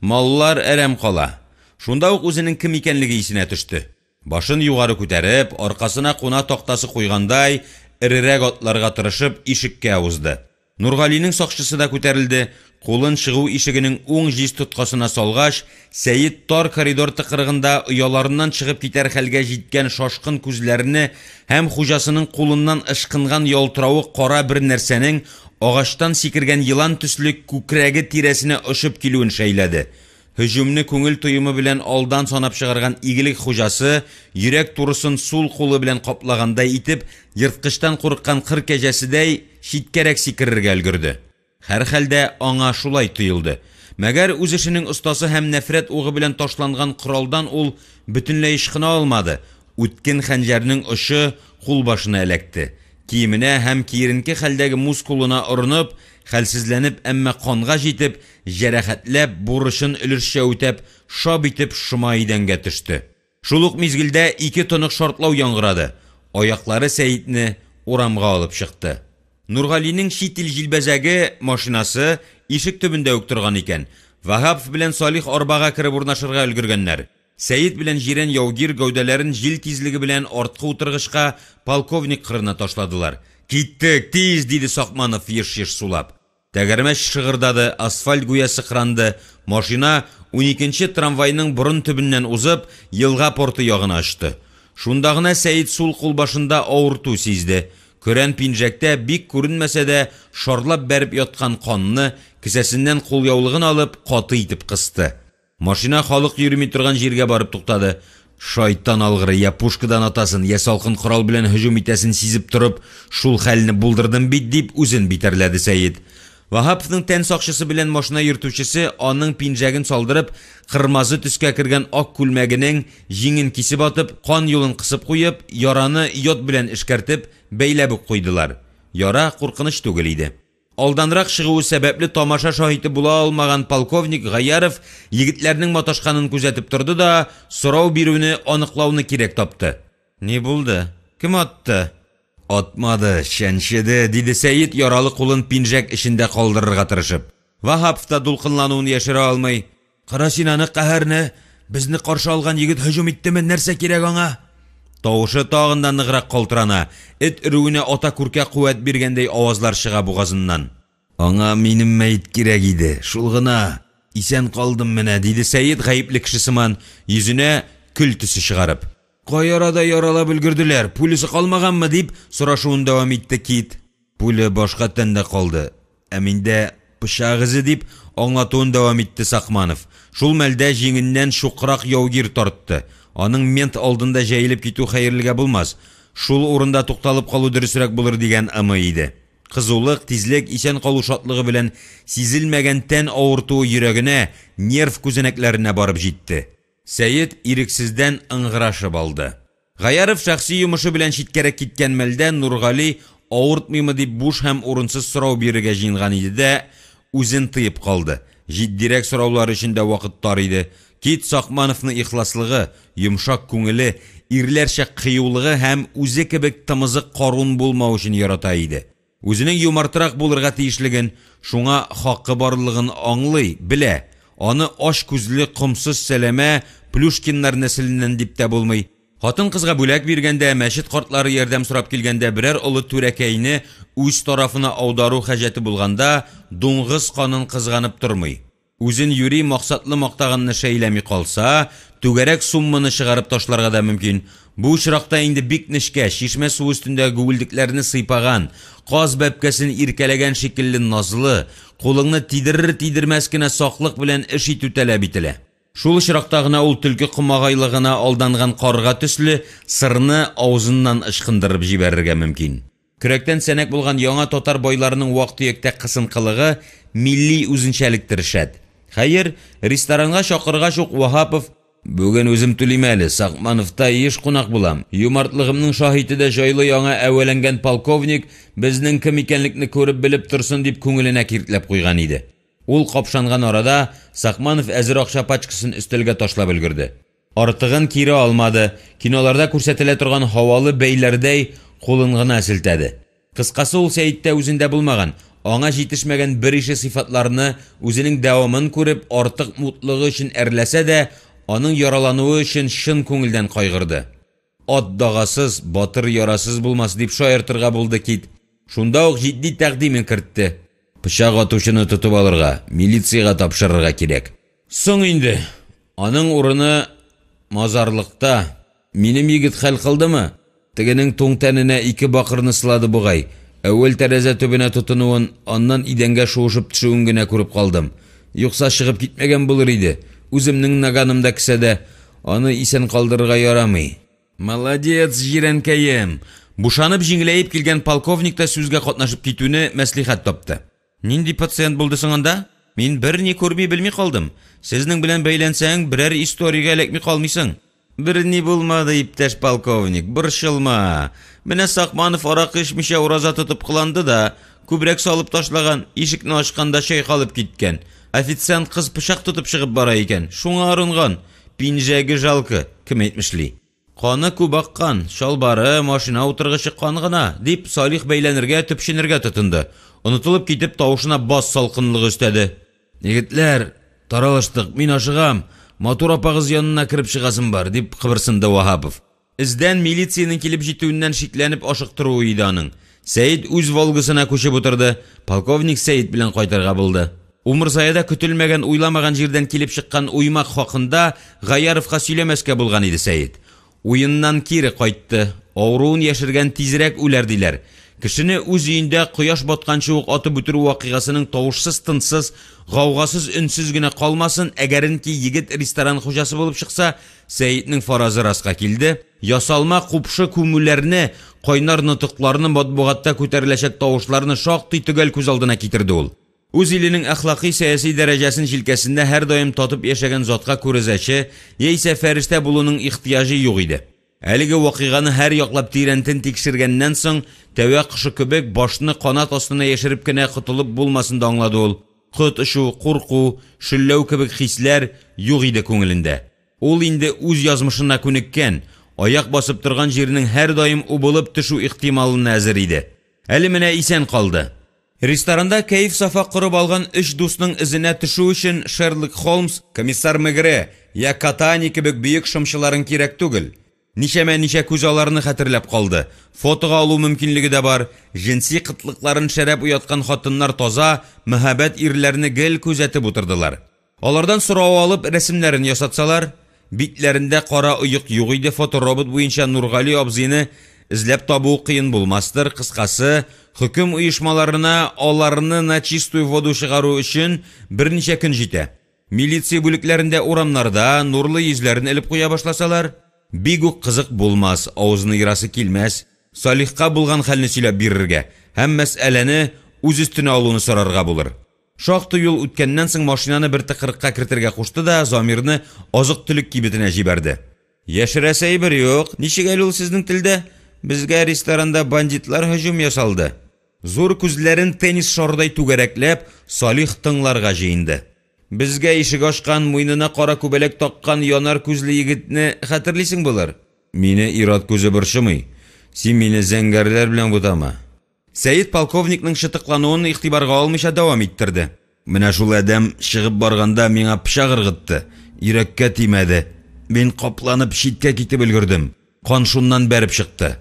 Маллар әрәм кала. Шунда ук үзенең кем икәнлеге исенә төште. Башын югары күтәреп, аркасына куна тактасы куйгандай, ирерәк атларга тырышып ишеккә узды. Нургалинең сакчысы да күтәрелде. Кулын чыгу ишегенең уң җиз тоткасына салгач, Сәйид тар коридор тыкрыгында ояларыннан чыгып китәр хәлгә җиткән шашкын күзләрне һәм хуҗасының кулыннан ышкынган ялтыравы кара бер нәрсәнең агачтан сикергән йылан төсле күкрәге тирәсенә ошып килүен шәйләде. Һөҗүмне күңел тоемы белән алдан санап чыгарган игелек хуҗасы йөрәк турысын сул кулы белән каплагандай итеп, йырткычтан курыккан кыр кәҗәседәй читкәрәк сикерергә өлгерде. Һәр хәлдә аңа шулай тоелды. Мәгәр үз эшенең остасы һәм нәфрәт угы белән ташланган коралдан ул бөтенләй ышкына алмады. Үткен хәнҗәрнең очы кул башына эләкте. Киеменә һәм киеренке хәлдәге мускулына орынып, хәлсезләнеп, әмма канга җитеп, җәрәхәтләп, бурышын өлешчә үтәп, шап итеп шома идәнгә төште. Шул ук мизгелдә 2 тонык шартлау яңгырады. Аяклары Сәйидне урамга алып чыкты. Нургалинең шитил җилбәзәге машинасы ишек төбендә үк торган икән. Вахапов белән Салих арбага кереп урнашырга өлгергәннәр. Сәйид белән җирән яугир гәүдәләрен җил тизлеге белән арткы утыргычка полковник кырына ташладылар. Киттек, тиз, диде Сакманов еш-еш сулап. Тәгәрмәч шыгырдады, асфальт гүя сыкранды. Машина 12-нче трамвайның борын төбеннән узып, елга порты ягына очты. Шунда гына Сәйид сул кул башында авырту сизде. Көрән пинжәктә бик күренмәсә дә шарлап бәреп яткан канны кесәсеннән кулъяулыгын алып каты итеп кысты. Машина халык йөрми торган җиргә барып туктады. Шайтан алгыры, я пушкадан атасын, я салкын корал белән һөҗүм итәсен сизеп торып, шул хәлне булдырдым бит дип үзен битәрләде Сәйид. Вахаповның тән сакчысы белән машина йөртүчесе аның пинжәген салдырып, кырмазы төскә кергән ак күлмәгенең җиңен кисеп атып, кан юлын кысып куеп, яраны йод белән эшкәртеп, бәйләп куйдылар. Яра куркыныч түгел иде. Алданрак чыгуы сәбәпле тамаша шаһиты була алмаган полковник Гаяров егетләрнең маташканын күзәтеп торды да, сорау бирүне аныклауны кирәк тапты. Ни булды? Кем атты? Атмады, шәншеде, диде Сәйид яралы кулын пинжәк эчендә калдырырга тырышып. Вахапов та дулкынлануын яшерә алмый. Кара син аны каһәрне, безне каршы алган егет һөҗүм иттеме, нәрсә кирәк аңа? Тавышы тагында ныграк калтырана, эт өрүенә ата күркә куәт биргәндәй авазлар чыга бугазыннан. Аңа минем мәйт кирәк иде, шул гына. Исән калдым менә, диде Сәйид гаепле кеше сыман, йөзенә көл төсе чыгарып. Кай арада яралап өлгерделәр, пулесе калмаганмы дип сорашуын дәвам итте Кит. Пуле башка тәндә калды. Ә миндә пычак изе дип аңлатуын дәвам итте Сакманов. Шул мәлдә җиңеннән шукрак яугир тартты. Аның мент алдында җәелеп китү хәерлегә булмас. Шул урында тукталып калу дөресрәк булыр дигән ымы иде. Кызулык, тизлек, исән калу шатлыгы белән сизелмәгән тән авыртуы йөрәгенә, нерв күзәнәкләренә барып җитте. Сәйид ирексездән ыңгырашып алды. Гаяров шәхси йомышы белән читкәрәк киткән мәлдә Нургали авыртмыймы дип буш һәм урынсыз сорау бирергә җыенган иде дә, үзен тыеп калды. Җитдирәк сораулар өчен дә вакыт тар иде. Кит Сакмановны ихласлыгы, йомшак күңеле, ирләрчә кыюлыгы һәм үзе кебек тымызык карун булмау өчен ярата иде. Үзенең юмартрак булырга тиешлеген, шуңа хакы барлыгын аңлый, белә. Аны аш күзле комсыз сәләмә Плюшкиннар нәселеннән дип тә булмый. Хатын-кызга бүләк биргәндә, мәчет картлары ярдәм сорап килгәндә берәр олы түрәкәйне үз тарафына аудару хаҗәте булганда, дуңгыз канын кызганып тормый. Үзен юри максатлы мактаганны шәйләми калса, түгәрәк сумманы чыгарып ташларга да мөмкин. Бу очракта инде бик нечкә, шишмә су өстендә гүелдекләрне сыйпаган, каз бәбкәсен иркәләгән шикелле назлы, кулыңны тидерер-тидермәс кенә саклык белән эш итү таләп ителә. Шул очракта гына ул төлке кымагайлыгына алданган карга төсле сырны авызыннан ычкындырып җибәрергә мөмкин. Көрәктән сәнәк булган яңа татар байларының вакыт-төяктә кысынкылыгы милли үзенчәлектер шәт. Хәер, ресторанга чакыргач ук Вахапов: "Бүген үзем түлим әле, Сакмановта еш кунак булам. Юмартлыгымның шаһиты дә җайлы яңа әвәләнгән полковник безнең кем икәнлекне күреп белеп торсын" дип күңеленә киртләп куйган иде. Ул капшанган арада Сакманов әзер акча пачкасын өстәлгә ташлап өлгерде. Артыгын кире алмады. Киноларда күрсәтелә торган һавалы бәйләрдәй кулын гына селтәде. Кыскасы, ул Сәйиттә үзендә булмаган, аңа җитешмәгән бер ише сыйфатларны үзенең дәвамын күреп артык мутлыгы өчен әрләсә дә, аның яралануы өчен шын күңелдән кайгырды. Ат дагасыз, батыр ярасыз булмас дип шаяртырга булды Кит. Шунда ук җитди тәкъдимен кертте. Пычак атучыны тотып алырга, милицияга тапшырырга кирәк. Соң инде, аның урыны мазарлыкта. Минем егет хәл кылдымы? Тегенең туң тәненә ике бакырны сылады бугай. Әүвәл тәрәзә төбенә тотынуын, аннан идәнгә шуышып төшүен генә күреп калдым. Юкса чыгып китмәгән булыр иде. Үземнең наганымда кисәдә, аны исән калдырырга ярамый. Молодец, җирәнкәем. Бушанып җиңеләеп килгән полковник та сүзгә катнашып китүне мәслихәт тапты. Нинди пациент булды соң анда? Мин берни күрми белми калдым. Сезнең белән бәйләнсәң, берәр историягә эләкми калмыйсың. Берни булмады, иптәш полковник, борчылма. Менә Сакманов аракы эчмичә ураза тотып кыланды да, күбрәк салып ташлаган, ишекне ачканда чайкалып киткән. Официант кыз пычак тотып чыгып бара икән. Шуңа арынган. Пинжәге жалкы, кем әйтмешли. Каны күп аккан, шалбары, машина утыргычы кан гына, дип Салих бәйләнергә, төпченергә тотынды. Онытылып китеп тавышына бас салкынлыгы өстәде. Егетләр, таралыштык, мин ашыгам. Матур апагыз янына кирип чыгасым бар, дип кыбырсынды Вахапов. Издән милициянең килеп җитүеннән шикләнеп ашыктыруы иде аның. Сәйид үз Волгасына күчеп утырды. Полковник Сәйид белән кайтырга булды. Умырзаяда көтелмәгән, уйламаган җирдән килеп чыккан уймак хакында Гаяровка сөйләмәскә булган иде Сәйид. Уеннан кире кайтты. Авыруын яшергән тизрәк үләр диләр. Кешене үз өендә кояш батканчы ук атып үтерү вакыйгасының тавышсыз, тынсыз, гаугасыз, өнсез генә калмасын, әгәренки егет ресторан хуҗасы булып чыкса, Сәйиднең фаразы раска килде. Ясалма купшы күмүләрне, кайнар нытыкларны, матбугатта күтәреләчәк тавышларны шактый төгәл күз алдына китерде ул. Үз иленең әхлакый сәяси дәрәҗәсен җилкәсендә һәр даим татып яшәгән затка күрәзәче, яисә фәрештә булуның ихтыяҗы юк иде. Әлеге вакыйганы һәр яклап тирәнтен тикшергәннән соң, тәвә кышы кебек башны канат астына яшереп кенә котылып булмасын да аңлады ул. Кот ошу, курку, шүлләү кебек хисләр юк иде күңелендә. Ул инде үз язмышына күнеккән, аяк басып торган җирнең һәр даим убылып төшү ихтималына әзер иде. Әле менә исән калды. Ресторанда кәйф сафа корып алган 3 дусның изенә төшү өчен Шерлок Холмс, комиссар Мегре, я Катани кебек бөек шымчыларын кирәк түгел. Ничә күз аларны хәтерләп калды. Фотога алу мөмкинлеге дә бар. Jinsi кытлыкларын шәрәп уяткан хатыннар таза, мәхәббәт ирләрне гел күзәтеп утырдылар. Алардан сорау алып рәсемнәрен ясатсалар, битләрендә кара оек юк иде. Фоторобот буенча Нургали абзыйны эзләп табу кыен булмастыр. Кыскасы, хөкем оешмаларына аларны на чистую воду чыгару өчен берничә көн җитә. Милиция бүлекләрендә урамнарда нурлы йөзләрен элеп куя башласалар, бик үк кызык булмас, авызны ярасы килмәс. Салихка булган хәлне сөйләп бирергә һәм мәсьәләне үз өстенә алуны сорарга булыр. Шактый юл үткәннән соң машинаны бер тыкрыкка кертергә кушты да Замирны азык-төлек кибетенә җибәрде. Яшерәсе әйбер юк. Ничек әле ул сезнең телдә? Безгә ресторанда бандитлар һөҗүм ясалды. Зур күзләрен теннис шардай түгәрәкләп, Салих тыңларга җыенды. Безгә ишек ачкан, муйнына кара күбәләк таккан янар күзле егетне хәтерлисең булыр. Мине ират күзе борчымый. Син мине зәңгәрләр белән бутама. Сәйид полковникның шытыклануын игътибарга алмыйча дәвам иттерде. Менә шул адәм чыгып барганда миңа пычак ыргытты. Йөрәккә тимәде. Мин капланып читкә китеп өлгердем. Кан шуннан бәреп чыкты.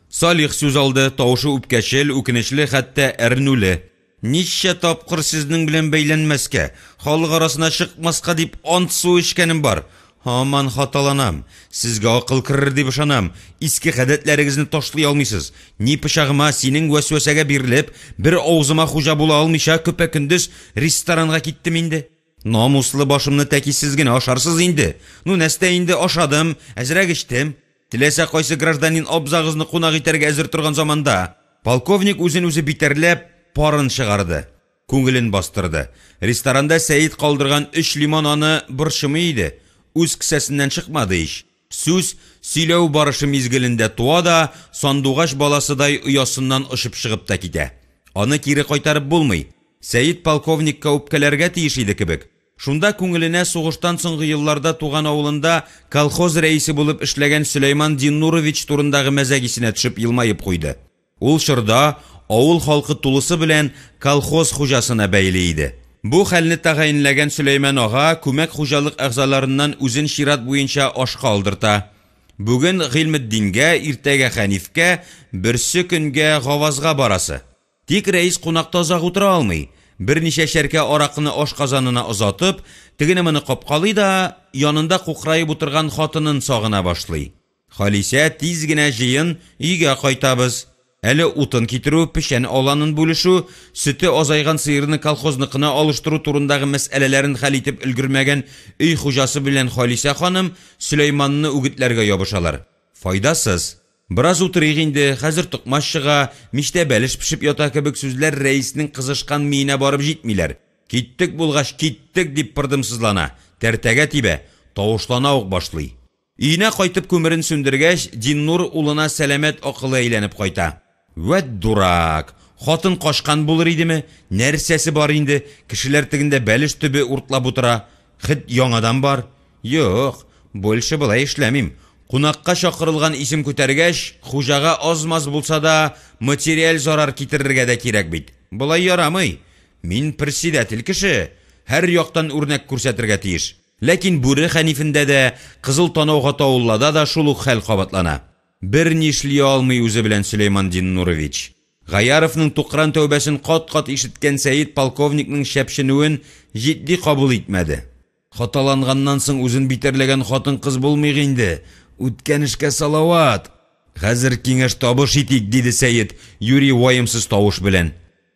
Салих сүз алды, тавышы үпкәчел, үкенечле, хәтта әрнүле. Ничә тапкыр сезнең белән бәйләнмәскә, халык арасына чыкмаска дип ант су эчкәнем бар. Һаман хаталанам. Сезгә акыл керер дип ышанам. Иске гадәтләрегезне ташлый алмыйсыз. Ни пычагыма синең вәсвәсәгә бирелеп, бер авызыма хуҗа була алмыйча көпә-көндез ресторанга киттем инде. Намуслы башымны тәкисез генә ашарсыз инде. Ну нәрсә инде ашадым, әзрәк эчтем. Теләсә кайсы гражданин абзагызны кунак итәргә әзер торган заманда, полковник үзен үзе битәрләп парын чыгарды. Күңелен бастырды. Ресторанда Сәйид калдырган 3 лимон аны борчымый иде. Үз кесәсеннән чыкмады ич. Сүз сөйләү барышы мизгелендә туа да, сандугач баласыдай оясыннан ышып чыгып та китә. Аны кире кайтарып булмый. Сәйид полковникка үпкәләргә тиеш иде кебек. Шунда күңеленә сугыштан соңгы елларда туган авылында колхоз рәисе булып эшләгән Сөләйман Диннурович турындагы мәзәгисенә төшеп елмаеп куйды. Ул чорда авыл халкы тулысы белән колхоз хуҗасына бәйле иде. Бу хәлне тәгаенләгән Сөләйман ага күмәк хуҗалык әгъзаларыннан үзен чират буенча ашка алдырта. Бүген Гыйлметдингә, иртәгә Хәнифкә, берсе көнгә Гавазга барасы. Тик рәис кунакта озак утыра алмый. Берничә шәркә аракыны ашказанына озатып, тегене-моны капкалый да, янында кукрайып утырган хатынын сагына башлый. Халисә тиз генә җыен, өйгә кайтабыз. Әле утын китерү, пешән аланын бүлешү, сөте азайган сыерны колхозныкына алыштыру турындагы мәсьәләләрен хәл итеп өлгермәгән өй хуҗасы белән Халисә ханым Сөләйманны үгетләргә ябышалар. Файдасыз. Biraz утырыйк инде, хәзер тукмаш чыга, мичтә бәлеш пешеп ята кебек сүзләр рәиснең кызышкан миенә барып җитмиләр. Киттек булгач киттек дип пырдымсызлана, тәртәгә тибә, тавышлана ук башлый. Өенә кайтып күмерен сүндергәч, Диннур улына сәламәт акылы әйләнеп кайта. Вәт дурак, хатын кашкан булыр идеме? Нәрсәсе бар инде? Кешеләр тегендә бәлеш төбе уртлап утыра. Хит яңадан бар. Юк, больше булай эшләмим. Кунакка чакырылган исем күтәргәч, хуҗага азмаз булса да материаль зарар китерергә дә кирәк бит. Булай ярамый. Мин председатель кеше, һәр яктан үрнәк күрсәтергә тиеш. Ләкин бүре Хәнифендә дә, Кызыл Танауга тавыллада да шул ук хәл кабатлана. Бер ни эшли алмый үзе белән Сөләйман Диннурович. Гаяровның тукран тәүбәсен кат-кат ишеткән Сәйид полковникның шәпшенүен җитди кабул итмәде. Хаталанганнан соң үзен битәрләгән хатын кыз булмый инде. Үткән эшкә салават. Хәзер киңәш табыш итик, диде Сәйид, Юрий ваемсыз тавыш белән.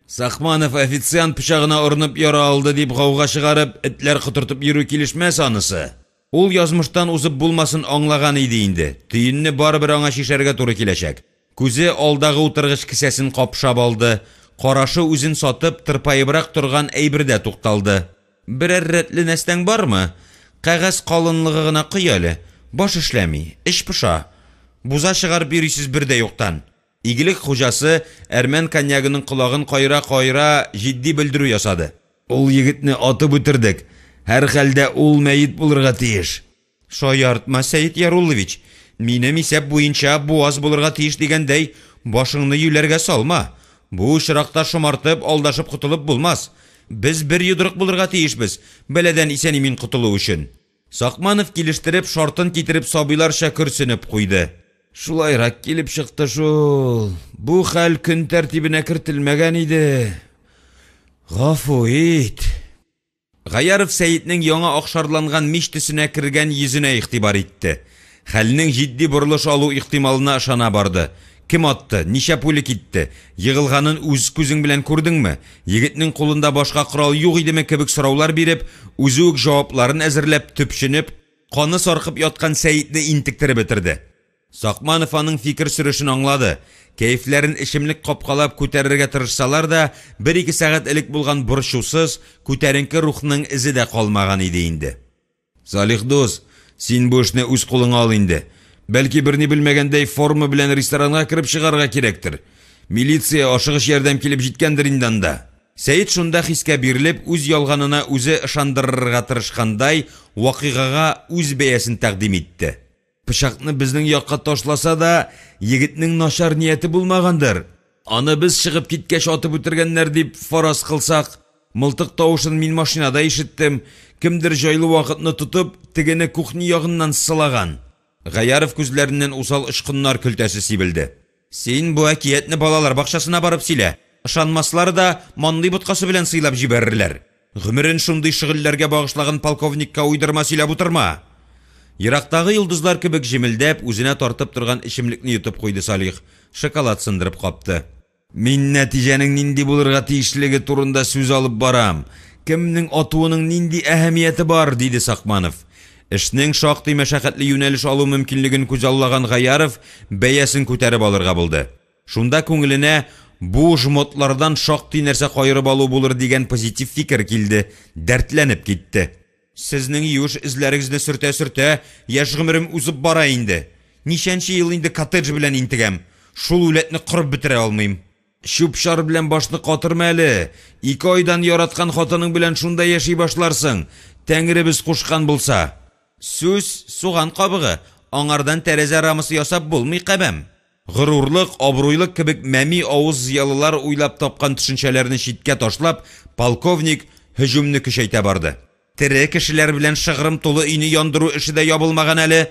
Сахманов официант пычагына урынып яра алды дип гауга чыгарып, этләр кытыртып йөрү килешмәс анысы. Ул язмыштан узып булмасын аңлаган иде инде. Тыйынны барыбер аңа шишәргә туры киләчәк. Күзе алдагы утыргыч кисәсен капшап алды. Карашы үзен сатып, тырпайыбрак торган әйбердә тукталды. Берәр рәтле нәрсәң бармы? Кәгазь калынлыгы гына кыялы. Баш эшләми, эш пыша. Буза чыгар бирисез бердә юктан. Игелек хуҗасы әрмән коньягының колагын кайра-кайра җитди белдерү ясады. Ул егетне атып үтердек. Һәр хәлдә ул мәйит булырга тиеш. Шаяртма, Сәйид Яруллович. Минем исәп буенча буаз булырга тиеш дигәндәй, башыңны юләргә салма. Бу очракта шомартып, алдашып кутылып булмас. Без бер йодрык булырга тиешбез, бәләдән исән-имин кутылу өчен. Сакманов килештереп, шартын китереп сабыйларча көрсенеп куйды. Шулайрак килеп чыкты шул. Бу хәл көн тәртибенә кертелмәгән иде. Гафу ит. Гаяров Сәйитнең яңа акшарланган мич төсенә кергән йөзенә игътибар итте. Хәлнең җитди борылыш алу ихтималына ышана барды. Кем атты? Ничә пуля китте? Йыгылганын үз күзең белән күрдеңме? Егетнең кулында башка корал юк идеме кебек сораулар биреп, үзе үк җавапларын әзерләп, төпченеп, каны саркып яткан Сәйитне интектереп бетерде. Сакманов аның фикер сүрешен аңлады. Кәйфләрен эчемлек капкалап күтәрергә тырышсалар да, 1-2 сәгать элек булган борчусыз, күтәренке рухның изе дә калмаган иде инде. Салих дус, син бу эшне үз кулыңа ал инде. Бәлки берни белмәгәндәй форма белән ресторанга кирип чыгарга кирәктер. Милиция ашыгыш ярдәм килеп җиткәндер инде анда. Сәйит шунда хискә бирелеп, үз ялганына үзе ышандырырга тырышкандай, вакыйгага үз бәясен тәкъдим итте. Пычакны безнең якка ташласа да, егетнең начар нияте булмагандыр. Аны без чыгып киткәч атып үтергәннәр дип фараз кылсак, мылтык тавышын мин машинада ишеттем. Кемдер җайлы вакытны тотып, тегене кухня ягыннан сылаган. Гаяров күзләреннән усал ышкыннар көлтәсе сибелде. Син бу әкиятне балалар бакчасына барып сөйлә. Ышанмаслар да мандый боткасы белән сыйлап җибәрерләр. Гомерен шундый шөгыльләргә багышлаган полковникка уйдырма сөйләп утырма. Ерактагы йолдызлар кебек җимелдәп, үзенә тартып торган эчемлекне йотып куйды Салих. Шоколад сындырып капты. Мин нәтиҗәнең нинди булырга тиешлеге турында сүз алып барам. Кемнең атуының нинди әһәмияте бар, диде Сакманов. Эшнең шактый мәшәкатьле юнәлеш алу мөмкинлеген күзаллаган Гаяров бәясен күтәреп алырга булды. Шунда күңеленә бу жмотлардан шактый нәрсә кайрып алу булыр дигән позитив фикер килде. Дәртләнеп китте. Сезнең юш эзләрегезне сөртә-сөртә, яшь гомерем узып бара инде. Ничәнче ел инде коттедж белән интегәм. Шул үләтне кырып бетерә алмыйм. Шупшар белән башны катырма әле. 2 айдан яраткан хатының белән шунда яши башларсың. Тәңребез кушкан булса. Сүз суган кабыгы, аңардан тәрәзә рамысы ясап булмый кабам. Горурлык, абруйлык кебек мәми авыз зыялылар уйлап тапкан төшенчәләрне читкә ташлап, полковник һөҗүмне көчәйтә барды. Тере кешеләр белән шыгрым тулы өйне яндыру эше дә ябылмаган әле.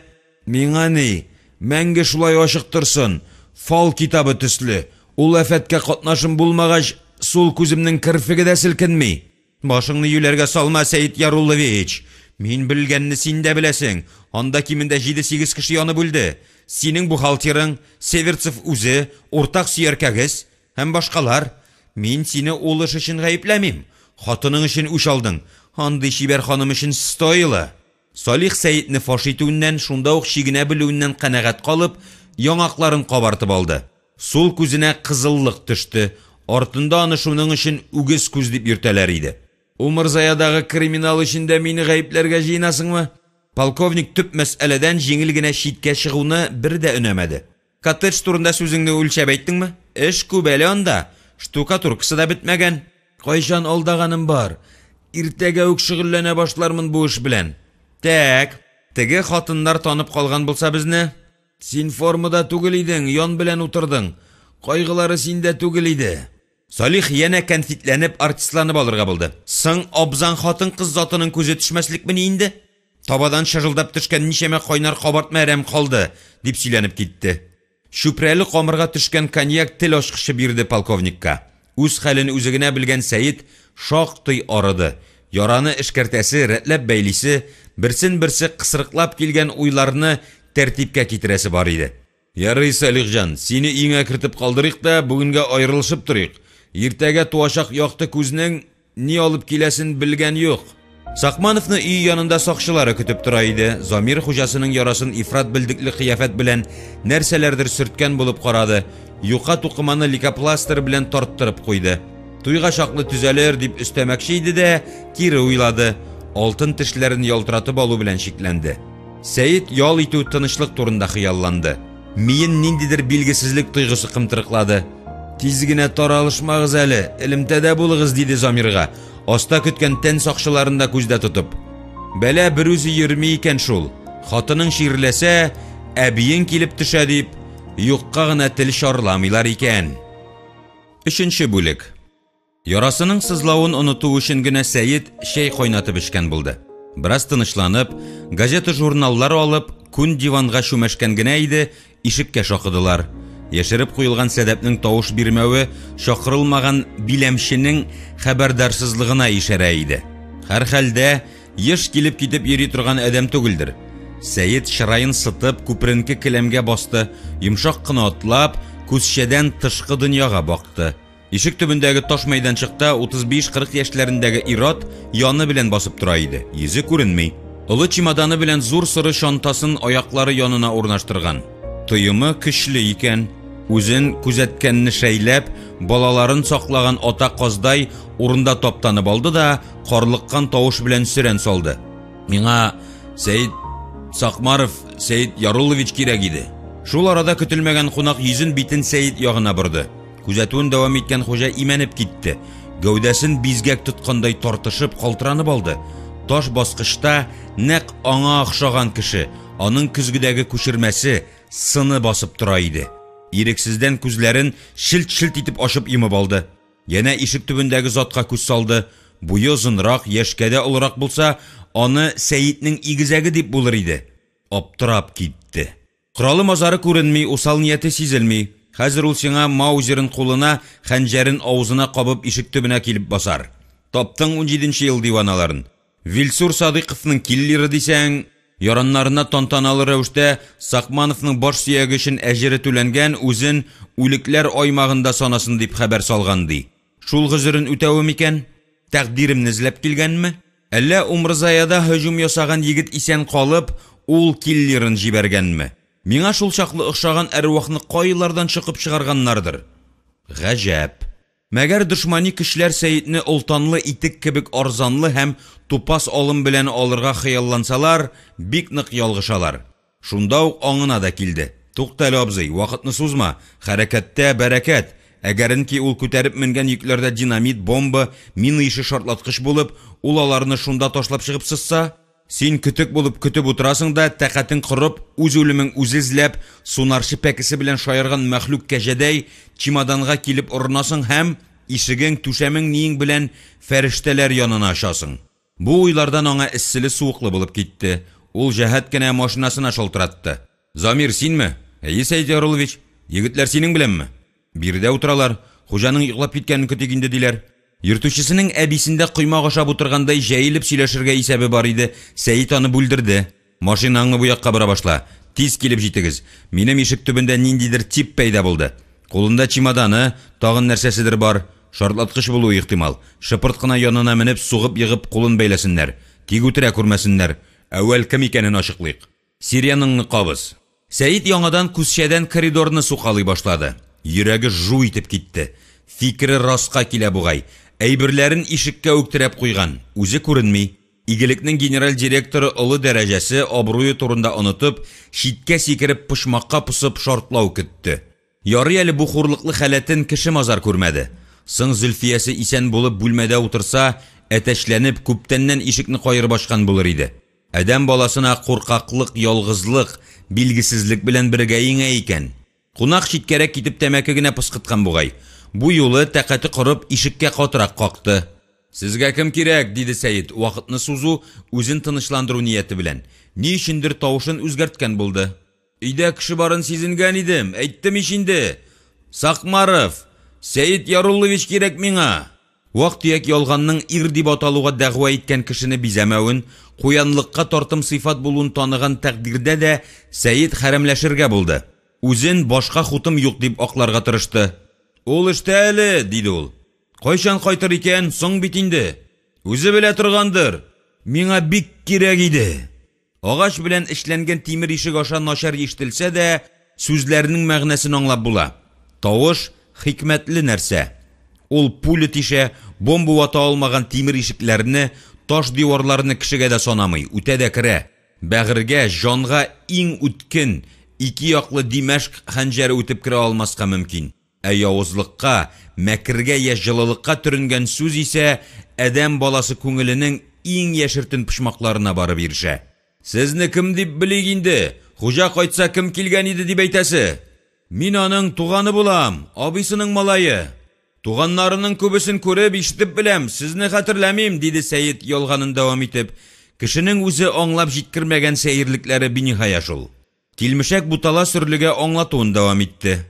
Миңа ни, мәңге шулай ачык торсын. Фал китабы төсле. Ул афәткә катнашым булмагач, сул күземнең кирфеге дә селкенми. Башыңны юләргә салма, Сәйит Яруллович. Мин белгәнне син дә беләсең. Анда кимендә 7-8 кеше янып үлде. Синең бухгалтерың, Северцев үзе, уртак сөяркәгез һәм башкалар. Мин сине ул эш өчен гаепләмим. Хатының өчен үч алдың. Андый шибәр ханым өчен стойлы. Салих Сәйитне фаш итүеннән, шунда ук чигенә белүеннән канәгать калып, яңакларын кабартып алды. Сул күзенә кызыллык төште. Артында аны шуның өчен үгез күз дип йөртәләр иде. Умырзаядагы криминал эшендә мине гаепләргә җыенасыңмы? Полковник төп мәсьәләдән җиңел генә читкә чыгуны бер дә өнәмәде. Коттедж турында сүзеңне үлчәп әйттеңме? Эш күп әле анда. Штукатуркасы да бетмәгән. Кайчан алдаганым бар. Иртәгә үк шөгыльләнә башлармын бу эш белән. Тәк, теге хатыннар танып калган булса безне, син формада түгел идең, ян белән утырдың. Кайгылары синдә түгел иде. Салих яна конфитләнеп, артистланып алырга булды. Сың абзан хатын кыз затының күзе төшмәслекме инде? Табадан шыжылдап төшкән ничәмә кайнар кабартма әрәм калды, дип сөйләнеп китте. Шүпрәле камырга төшкән коньяк тел ачкычы бирде полковникка. Үз хәлен үзе генә белгән Сәйит шактый арыды. Яраны эшкәртәсе, рәтләп бәйлисе, берсен-берсе кысрыклап килгән уйларны тәртипкә китерәсе бар иде. Ярый, Салихҗан, сине иңә кертеп калдырыйк да бүгенгә аерылышып торыйк. Иртәгә туачак якты күзнең ни алып киләсен белгән юк. Сакмановны өй янында сакчылары көтеп тора иде. Замир хуҗасының ярасын ифрат билдекле кыяфәт белән нәрсәләрдер сөрткән булып карады. Юка тукыманы ликопластыр белән тарттырып куйды. Туйга чаклы түзәлер дип өстәмәкче иде дә, кире уйлады. Алтын тешләрен ялтыратып алу белән шикләнде. Сәйит ял итү тынычлык турында хыялланды. Миен ниндидер билгесезлек тойгысы кымтырыклады. Тиз генә таралышмагыз әле, элемтәдә булыгыз, диде Замирга. Аста көткән тән сакчыларында күздә тотып. Бәлә бер үзе йөрми икән шул. Хатының ширләсә, әбиең килеп төшә дип, юкка гына тел шарламыйлар икән. 3нче бүлек. Ярасының сызлавын оныту өчен генә Сәйит шәй кайнатып эчкән булды. Біраз тынычланып, газета-журналлар алып, күн диванга чүмәшкән генә иде, ишеккә шакыдылар. Яшереп куелган сәдәпнең тавыш бирмәве шакырылмаган биләмченең хәбәрдарсызлыгына ишарә иде. Һәр хәлдә еш килеп китеп йөри торган адәм түгелдер. Сәйит чырайын сытып, күпренке келәмгә басты, йомшак кына атлап, күзчәдән тышкы дөньяга бакты. Ишек төбендәге таш мәйданчыкта 35-40 яшьләрендәге ир-ат яны белән басып тора иде. Йөзе күренми. Олы чемоданы белән зур сыры чантасын аяклары янына урнаштырган. Тоемы көчле икән. Үзен күзәткәнне шәйләп, балаларын саклаган ата каздай урында таптанып алды да, карлыккан тавыш белән сөрән салды. Миңа Сәйит Сакмаров Сәйит Яруллович кирәк иде. Шул арада көтелмәгән кунак йөзен битен Сәйит ягына борды. Күзәтүен дәвам иткән хуҗа имәнеп китте. Гәүдәсен бизгәк тоткандай тартышып, калтыранып алды. Таш баскычта нәкъ аңа охшаган кеше, аның көзгедәге күчермәсе сыны басып тора иде. Ирексездән күзләрен шилт-шилт итеп ачып йомып алды. Яна ишек төбендәге затка күз салды. Буе озынрак, яшькәдә олырак булса, аны Сәйитнең игезәге дип булыр иде. Аптырап китте. Кралы мазары күренми, усал нияте сизелми. Хәзер ул сиңа маузерын кулына, хәнҗәрен авызына кабып ишек төбенә килеп басар. Таптың 17нче ел диваналарын. Вилсур Садыйковның киллере дисәң, яраннарына тантаналы рәвештә Сакмановның баш сөяге өчен әҗере түләнгән, үзен үлекләр аймагында санасын дип хәбәр салган ди. Шул гызырын үтәве микән? Тәкъдиремне эзләп килгәнме? Әллә Умрзаяда һөҗүм ясаган егет исән калып, ул киллерын җибәргәнме? Миңа шул чаклы охшаган әрвахны кайлардан чыгып чыгарганнардыр. Гаҗәп. Мәгәр дошмани кешеләр Сәйитне олтанлы итек кебек арзанлы һәм тупас алым белән алырга хыяллансалар, бик нык ялгышалар. Шунда ук аңына да килде. Туктале абзый, вакытны сузма, хәрәкәттә бәрәкәт. Әгәренки ул күтәреп менгән йөкләрдә динамит, бомба, мина ише шартлаткыч булып, ул аларны шунда ташлап чыгып сызса, син көтек булып көтеп утырасың да, тәкатең корып, үз үлемең үзе эзләп, сунарчы пәкесе белән шаярган мәхлук кәҗәдәй чемоданга килеп урынасың һәм ишегең, түшәмең ниең белән фәрештәләр янына ачасың. Бу уйлардан аңа эсселе суыклы булып китте. Ул җәһәт кенә машинасына шалтыратты. Замир, синме? Әйе, Сәйит Яруллович, егетләр синең беләнме? Бирдә утыралар. Хуҗаның йоклап киткәнен көтик инде диләр. Йөртүчесенең әбисендә коймак ашап утыргандай җәелеп сөйләшергә исәбе бар иде. Сәйит аны бүлдерде. Машинаңны бу якка бара башла. Тиз килеп җитегез. Минем ишек төбендә ниндидер тип пәйда булды. Кулында чемоданы, тагын нәрсәседер бар. Шартлаткыч булуы ихтимал. Шыпырт кына янына менеп, сугып егып кулын бәйләсеннәр. Тик үтерә күрмәсеннәр. Әүвәл кем икәнен ачыклыйк. Сирияныңны кабыз. Сәйит яңадан күзчәдән коридорны сукалый башлады. Йөрәге жу итеп китте. Фикре раска килә бугай. Әйберләрен ишеккә үктерәп куйган. Үзе күренми. Игелекнең генераль директоры олы дәрәҗәсе абруе турында онытып, шиткә сикереп пышмакка пусып шартлау көтте. Ярый әле бу хурлыклы хәләтен кеше мазар күрмәде. Соң Зөлфиясе исән булып бүлмәдә утырса, әтәчләнеп күптәннән ишекне кайырып ачкан булыр иде. Адәм баласына куркаклык, ялгызлык, билгесезлек белән бергә иңә икән. Кунак читкәрәк китеп тәмәке генә пыскыткан бугай. Бу юлы тәкате корып ишеккә катырак какты. Сезгә кем кирәк, диде Сәйит, вакытны сузу, үзен тынычландыру нияте белән. Ни өчендер тавышын үзгәрткән булды. Өйдә кеше барын сизенгән идем, әйттем ич инде. Сакмаров, Сәйит Яруллович кирәк миңа. Вак-төяк ялганның ир дип аталуга дәгъва иткән кешене бизәмәвен, куянлыкка тартым сыйфат булуын таныган тәкъдирдә дә Сәйит хәрәмләшергә булды. Үзен башка хутым юк дип акларга тырышты. Ул эштә әле, диде ул. Кайчан кайтыр икән, соң бит инде. Үзе белә торгандыр. Миңа бик кирәк иде. Агач белән эшләнгән тимер ишек аша начар ишетелсә дә, сүзләрнең мәгънәсен аңлап була. Тавыш хикмәтле нәрсә. Ул пуля тишә, бомба вата алмаган тимер ишекләрне, таш диварларны кешегә дә санамый, үтә дә керә. Бәгыргә, җанга иң үткен, ике яклы Димәшк хәнҗәре үтеп керә алмаска мөмкин. Ә явызлыкка, мәкергә я җылылыкка төренгән сүз исә адәм баласы күңеленең иң яшертен пышмакларына барып ирешә. Сезне кем дип белик инде? Хуҗа кайтса кем килгән иде дип әйтәсе? Мин аның туганы булам, абыйсының малае. Туганнарының күбесен күреп ишетеп беләм, сезне хәтерләмим, диде Сәйит ялганын дәвам итеп. Кешенең үзе аңлап җиткермәгән сәерлекләре биниһая шул. Килмешәк бутала сөрлегә аңлатуын дәвам итте.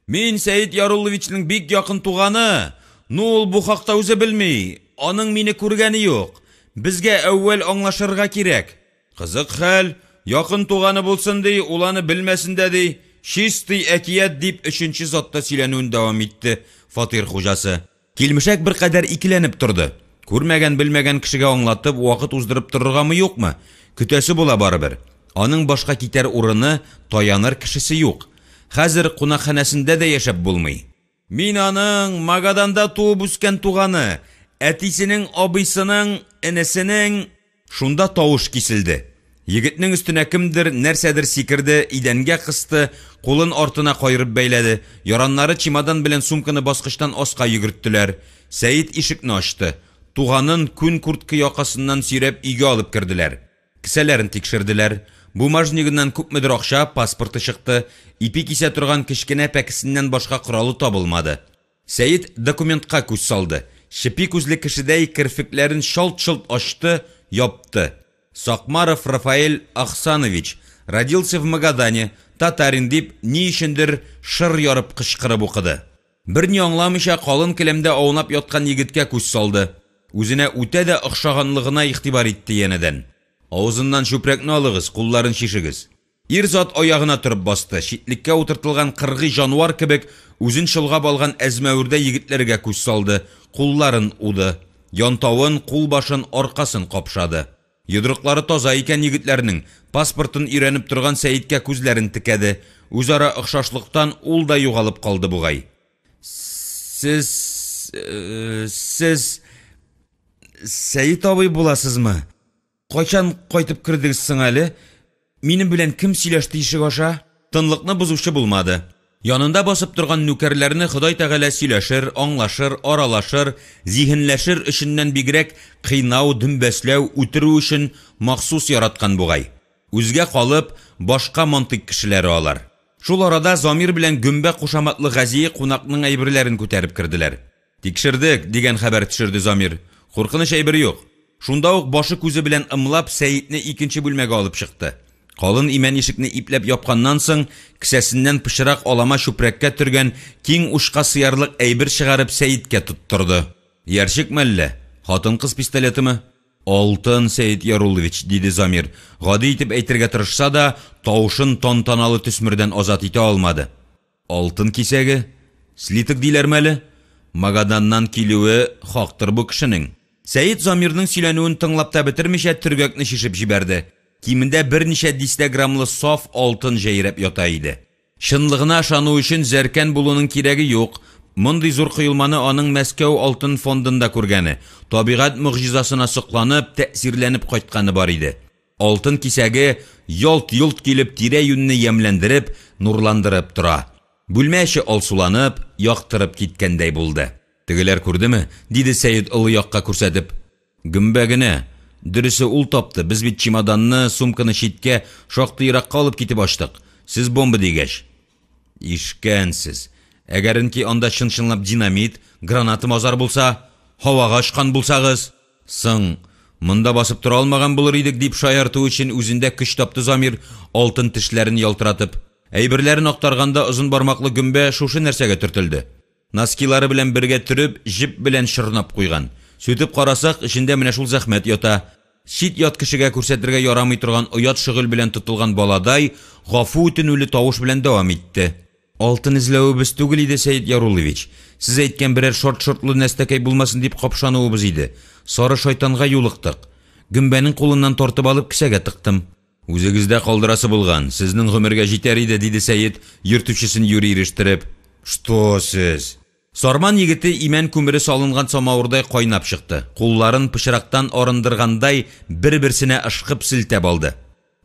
Мин Сәйит Ярулловичның бик якын туганы. Ул бу хакта үзе белми. Аның мине күргәне юк. Безгә әүвәл аңлашырга кирәк. Кызык хәл, якын туганы булсын ди, ул аны белмәсен дә ди. Чистый әкият дип өченче затта сөйләнүен дәвам итте фатир хуҗасы. Килмешәк бер кадәр икеләнеп торды. Күрмәгән белмәгән кешегә аңлатып, вакыт уздырып торыргамы юкмы? Көтәсе була барыбер. Аның башка китәр урыны, таяныр кешесе юк. Хәзер кунакханәсендә дә яшәп булмый. Мин аның Магаданда туып үскән туганы, әтисенең, абыйсының, энесенең... Шунда тавыш киселде. Егетнең өстенә кемдер нәрсәдер сикерде, идәнгә кысты, кулын артына кайрып бәйләде. Яраннары чемодан белән сумканы баскычтан аска йөгерттеләр. Сәйит ишекне ачты. Туганын күн куртка якасыннан сөйрәп өйгә алып керделәр. Кисәләрен тикшерделәр. Бумажнигыннан күпмедер акча, паспорты чыкты. Ипи кисә торган кечкенә пәкесеннән башка коралы табылмады. Сәйит документка күз салды. Шипи күзле кешедәй кирфекләрен шалт-шалт ачты, япты. Сакмаров Рафаэль Ахсанович, родился в Магадане, татарин дип, ни өчендер шыр ярып кычкырып укыды. Берни аңламыйча калын келәмдә аунап яткан егеткә күз салды. Үзенә үтә дә охшаганлыгына игътибар итте янәдән. Авызыннан чүпрәкне алыгыз, кулларын шишегез. Ир зат аягына торып басты. Шитлеккә утыртылган кыргый жануар кебек үзен шылгап алган әзмәүрдә егетләргә күз салды. Кулларын уды. Янтавын, кулбашын, аркасын капшады. Йодрыклары таза икән егетләрнең. Паспортын өйрәнеп торган Сәйиткә күзләрен текәде. Үзара охшашлыктан ул да югалып калды бугай. Сез Сәйит абый буласызмы? Кайчан кайтып кирдегез соң әле? Минем белән кем сөйләште ишек аша? Тынлыкны бузучы булмады. Янында басып торган нөкәрләрне Ходай Тәгалә сөйләшер, аңлашыр, аралашыр, зиһенләшер өченнән бигрәк кыйнау, дөмбәсләү, үтерү өчен махсус яраткан бугай. Үзгә калып, башка мантык кешеләре алар. Шул арада Замир белән Гөмбә кушаматлы Гази кунакның әйберләрен күтәреп кирделәр. Тикшердек дигән хәбәр төшерде Замир. Куркыныч әйбер юк. Шунда ук башы күзе белән ымлап Сәйитне икенче бүлмәгә алып чыкты. Калын имән ишекне ипләп япканнан соң, кесәсеннән пычрак алама чүпрәккә төргән киң ушка сыярлык әйбер чыгарып Сәйиткә тоттырды. Ярчык мәллә, хатын-кыз пистолетымы? Алтын, Сәйит Яруллович, диде Замир. Гади итеп әйтергә тырышса да, тавышын тантаналы төсмердән азат итә алмады. Алтын кисәге? Слиток диләрме әле? Магаданнан килүе хактыр бу кешенең. Сәйит Замирның сөйләнүен тыңлап та бетермичә төргәкне шишеп җибәрде. Кимендә берничә дистаграмлы саф алтын җәйрәп ята иде. Чынлыгына ышану өчен зәркән булуның кирәге юк. Мондый зур кыйлманы аның Мәскәү алтын фондында күргәне, табигать мөгъҗизасына сокланып, тәэсирләнеп кайтканы бар иде. Алтын кисәге ялт-йолт килеп тирә-юнне ямьләндереп, нурландырып тора. Бүлмә эче алсуланып, яктырып киткәндәй булды. Тегеләр күрдеме? Диде Сәйит улы якка күрсәтеп. Гөмбә генә. Дөресе ул тапты. Без бит чемоданны, сумканы читкә, шактый еракка алып китеп ачтык. Сез бомба дигәч. Ишкәнсез. Әгәренки анда чын-чынлап динамит, граната мазар булса, һавага очкан булсагыз, соң монда басып тора алмаган булыр идек дип шаярту өчен үзендә көч тапты Замир, алтын тешләрен ялтыратып. Әйберләрен актарганда озын бармаклы Гөмбә шушы нәрсәгә төртелде. Наскилары белән бергә төреп, җип белән шырнап куйган. Сөйтеп карасак, içində менә шул зәхмәт ята. Шит ят кешегә күрсәтергә ярамый торган оят шөгыль белән тотылган баладай, гафу үтенүле тавыш белән дәвам итте. Алтын эзләвебез түгел иде, Сәйит Яруллович. Сез әйткән берәр шорт-шортлы нәрсәкәй булмасын дип капшануыбыз иде. Сары шайтанга юлыктык. Гөмбәнең кулыннан тартып алып кесәгә тыктым. Үзегездә калдырасы булган, сезнең гомергә җитәр иде, диде Сәйит, йөртүчесен юри ирештереп. Что сез? Сарман егете имән күмере салынган самавырдай кайнап чыкты. Кулларын пычрактан арындыргандай бер-берсенә ышкып селтәп алды.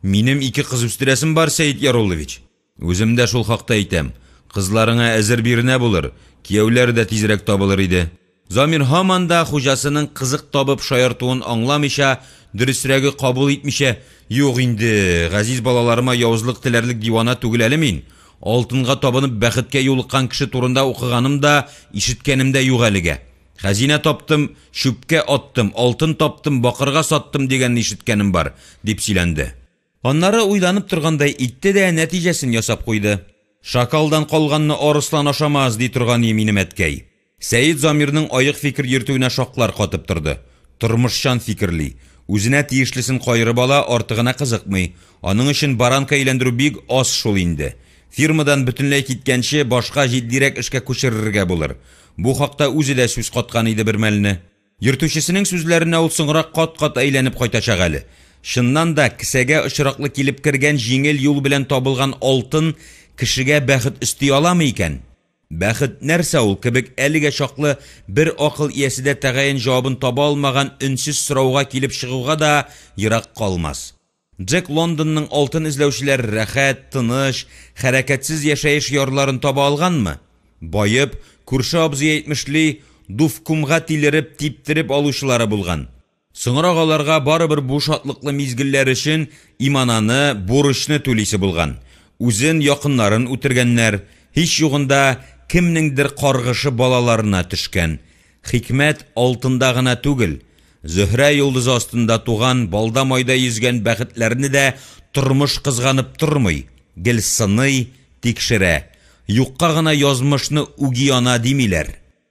Минем ике кыз үстерәсем бар, Сәйит Яруллович. Үзем дә шул хакта әйтәм. Кызларыңа әзер биренә булыр, кияүләр дә тизрәк табылыр иде. Замир һаман да хуҗасының кызык табып шаяртуын аңламыйча, дөресрәге кабул итмичә, юк инде, газиз балаларыма явызлык теләрлек дивана түгел әле мин. Алтынга табынып бәхеткә юлыккан кеше турында укыганым да, ишеткәнем дә юк әлегә. Хәзинә таптым, шүпкә аттым, алтын таптым, бакырга саттым дигәнне ишеткәнем бар, дип сөйләнде. Аннары уйланып торгандай итте дә нәтиҗәсен ясап куйды. Шакалдан калганны арыслан ашамас ди торган минем әткәй. Сәйит Замирның аяк фикер йөртүенә шаклар катып торды. Тормышчан фикерли. Үзенә тиешлесен кайрып ала, артыгына кызыкмый. Аның өчен баранка әйләндерү бик аз шул инде. Фирмадан бөтенләй киткәнче башка җитдирәк эшкә күчерергә булыр. Бу хакта үзе дә сүз каткан иде бер мәлне. Йөртүчесенең сүзләренә ул соңрак кат-кат әйләнеп кайтачак әле. Шыннан да кесәгә очраклы килеп кергән җиңел юл белән табылган алтын кешегә бәхет өсти аламы икән? Бәхет нәрсә ул кебек әлегә чаклы бер акыл ияседә тәгаен җавабын таба алмаган өнсез сорауга килеп чыгуга да ерак калмас. Джек Лондонның алтын эзләүчеләр рәхәт, тыныч, хәрәкәтсез яшәеш ярларын таба алганмы? Байып, күрше абзый әйтмешли, дуфкумга тилереп, типтереп алучылары булган. Соңрак аларга барыбер бу шатлыклы мизгелләр өчен имананы, бурычны түлисе булган. Үзен якыннарын үтергәннәр, һич югында кемнеңдер каргышы балаларына төшкән. Хикмәт алтында гына түгел, Зөһрә йолдызы астында туган, балда майда йөзгән бәхетләрне дә тормыш кызганып тормый, гел сыный, тикшерә. Юкка гына язмышны угияна димиләр.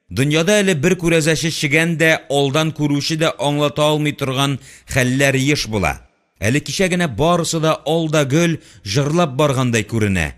Дөньяда әле бер күрәзәче чигән дә, алдан күрүче дә аңлата алмый торган хәлләр еш була. Әле кичә генә барысы да алда гөл җырлап баргандай күренә.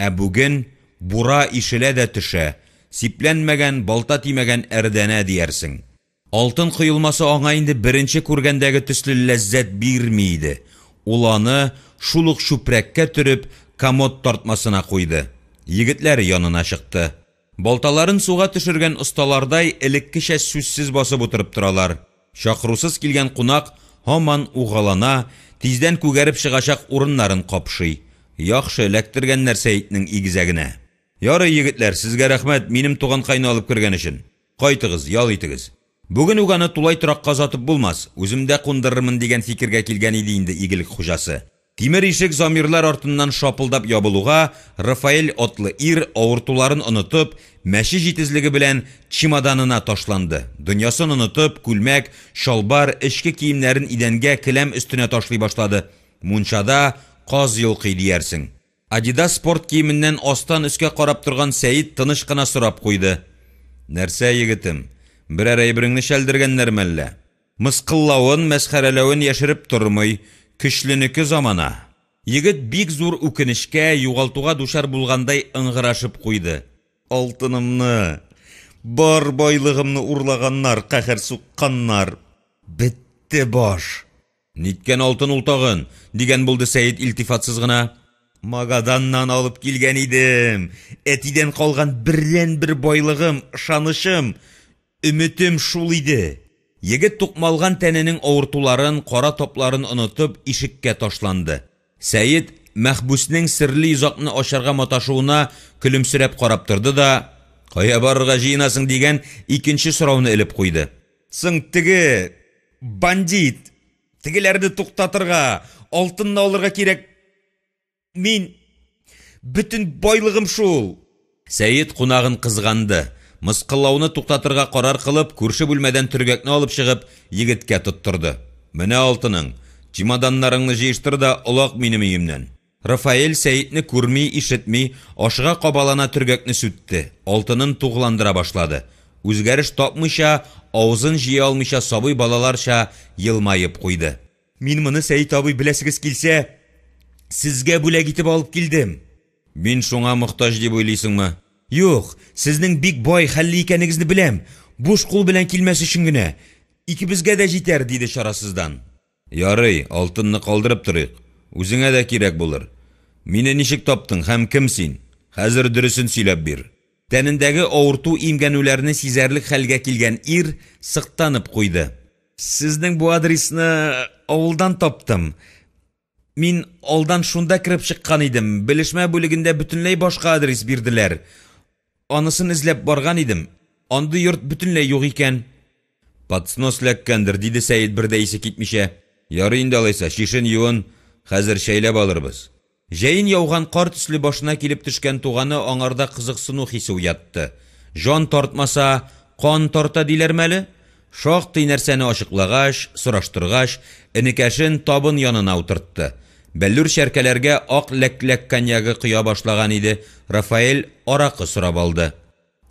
Ә бүген бура ишелә дә төшә. Сипләнмәгән, балта тимәгән әрдәнә диярсең. Алтын кыйлмасы аңа инде беренче күргәндәге төсле ләззәт бирми иде. Ул аны шул ук чүпрәккә төреп, комод тартмасына куйды. Егетләре янына чыкты. Балталарын суга төшергән осталардай элеккечә сүзсез басып утырып торалар. Шакырусыз килгән кунак һаман угалана, тиздән күгәреп чыгачак урыннарын капшый. Яхшы эләктергәннәр Сәйтнең игезәгенә. Ярый, егетләр, сезгә рәхмәт, минем туган кайны алып кергән өчен. Кайтыгыз, ял итегез. Бүген уганы тулай торакка затып булмас. Үземдә кундырырмын дигән фикергә килгән иде инде игелек хуҗасы. Тимер ишек Замирлар артыннан шапылдап ябылуга, Рафаэль атлы ир авыртуларын онытып, мәче җитезлеге белән чемоданына ташланды. Дөньясын онытып, күлмәк, шалбар, эчке киемнәрен идәнгә келәм өстенә ташлый башлады. Мунчада каз йылкый диярсең. Адидас спорт киеменнән астан өскә карап торган Сәйит тыныч кына сорап куйды. Нәрсә, егетем? Берәр әйбереңне шәлдергәннәрме әллә? Мыскыллавын, мәсхәрәләвен яшереп тормый, көчленеке замана. Егет бик зур үкенешкә, югалтуга душар булгандай ыңгырашып куйды. Алтынымны, бар байлыгымны урлаганнар, каһәр сукканнар. Бетте баш. Ниткән алтын ул тагын, дигән булды Сәйит илтифатсыз гына. Магаданнан алып килгән идем. Әтидән калган бердән-бер байлыгым, ышанышым, өмитем шул иде. Егет тукмалган тәненең авыртуларын, кара топларын онытып, ишеккә ташланды. Сәйит мәхбүснең серле йозакны ачарга маташуына көлемсерәп карап торды да, "Кая барырга җыенасың?" дигән икенче сорауны элеп куйды. "Соң теге бандит, тегеләрне туктатырга, алтынны алырга кирәк. Мин бүтән байлыгым шул." Сәйит кунагын кызганды. Мыскыллауны туктатырга карар кылып, күрше бүлмәдән төргәкне алып чыгып, егеткә тоттырды. "Менә алтының, чемоданнарыңны җыештыр да олак минем өемнән." Рафаэль Сәйитне күрми, ишетми, ашыга кабалана төргәкне сүтте. Алтынын тугландыра башлады. Үзгәреш тапмыйча, авызын җыя алмыйча сабый балаларча елмаеп куйды. "Мин моны, Сәйит абый, беләсегез килсә, сезгә бүләк итеп алып килдем." "Мин шуңа мохтаҗ дип уйлыйсыңмы?" "Юк, сезнең бик бай хәлле икәнегезне беләм. Буш кул белән килмәс өчен генә. Икебезгә дә җитәр", диде шарасыздан. "Ярый, алтынны калдырып торыйк. Үзеңә дә кирәк булыр. Мине ничек таптың һәм кем син? Хәзер дөресен сөйләп бир." Тәнендәге авырту имгәнүләрне сизәрлек хәлгә килгән ир сыктанып куйды. "Сезнең бу адресны авылдан таптым. Мин алдан шунда кирип чыккан идем. Белешмә бүлегендә бөтенләй башка адрес бирделәр. Анысын эзләп барган идем. Анда йорт бөтенләй юк икән." "Подснос ләккәндер", диде Сәйит бердә исе китмичә. "Ярый инде алайса, шишен юын, хәзер шәйләп алырбыз." Җәен яуган кар төсле башына килеп төшкән туганы аңарда кызыксыну хисе уятты. Жан тартмаса, Кан тарта диләр мәле? Шактый нәрсәне ачыклагач, сораштыргач, энекәшен табын янына утыртты. Бәллүр шәркәләргә ак ләк-ләк коньягы коя башлаган иде. Рафаэль аракы сорап алды.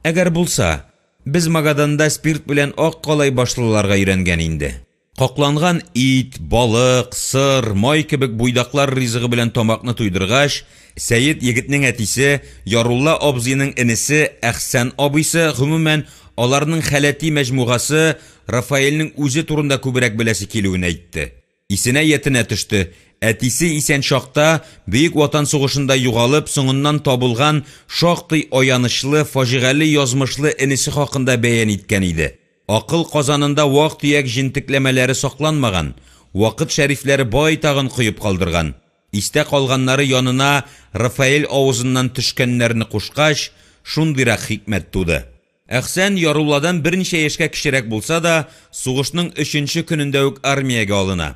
Әгәр булса, без Магаданда спирт белән ак калай башлыларга өйрәнгән инде. Какланган ит, балык, сыр, май кебек буйдаклар ризыгы белән тамакны туйдыргач, Сәйид егетнең әтисе, Ярулла абзыйның энесе Әхсән абыйсы, гомумән аларның хәләти мәҗмугасы Рафаэльнең үзе турында күбрәк беләсе килүен әйтте. Исенә ятенә төште. Әтисе исән шакта Бөек Ватан сугышында югалып, соңыннан табылган шактый аянычлы, фаҗигале язмышлы энесе хакында бәян иткән иде. Акыл казанында вак-төяк җентекләмәләре сакланмаган, вакыт шәрифләре байтагын куеп калдырган. Истә калганнары янына Рафаэль авызыннан төшкәннәрне кушкач, шундыйрак хикмәт туды. Әхсән Ярулладан берничә яшькә кичерәк булса да, сугышның 3нче көнендә үк армиягә алына.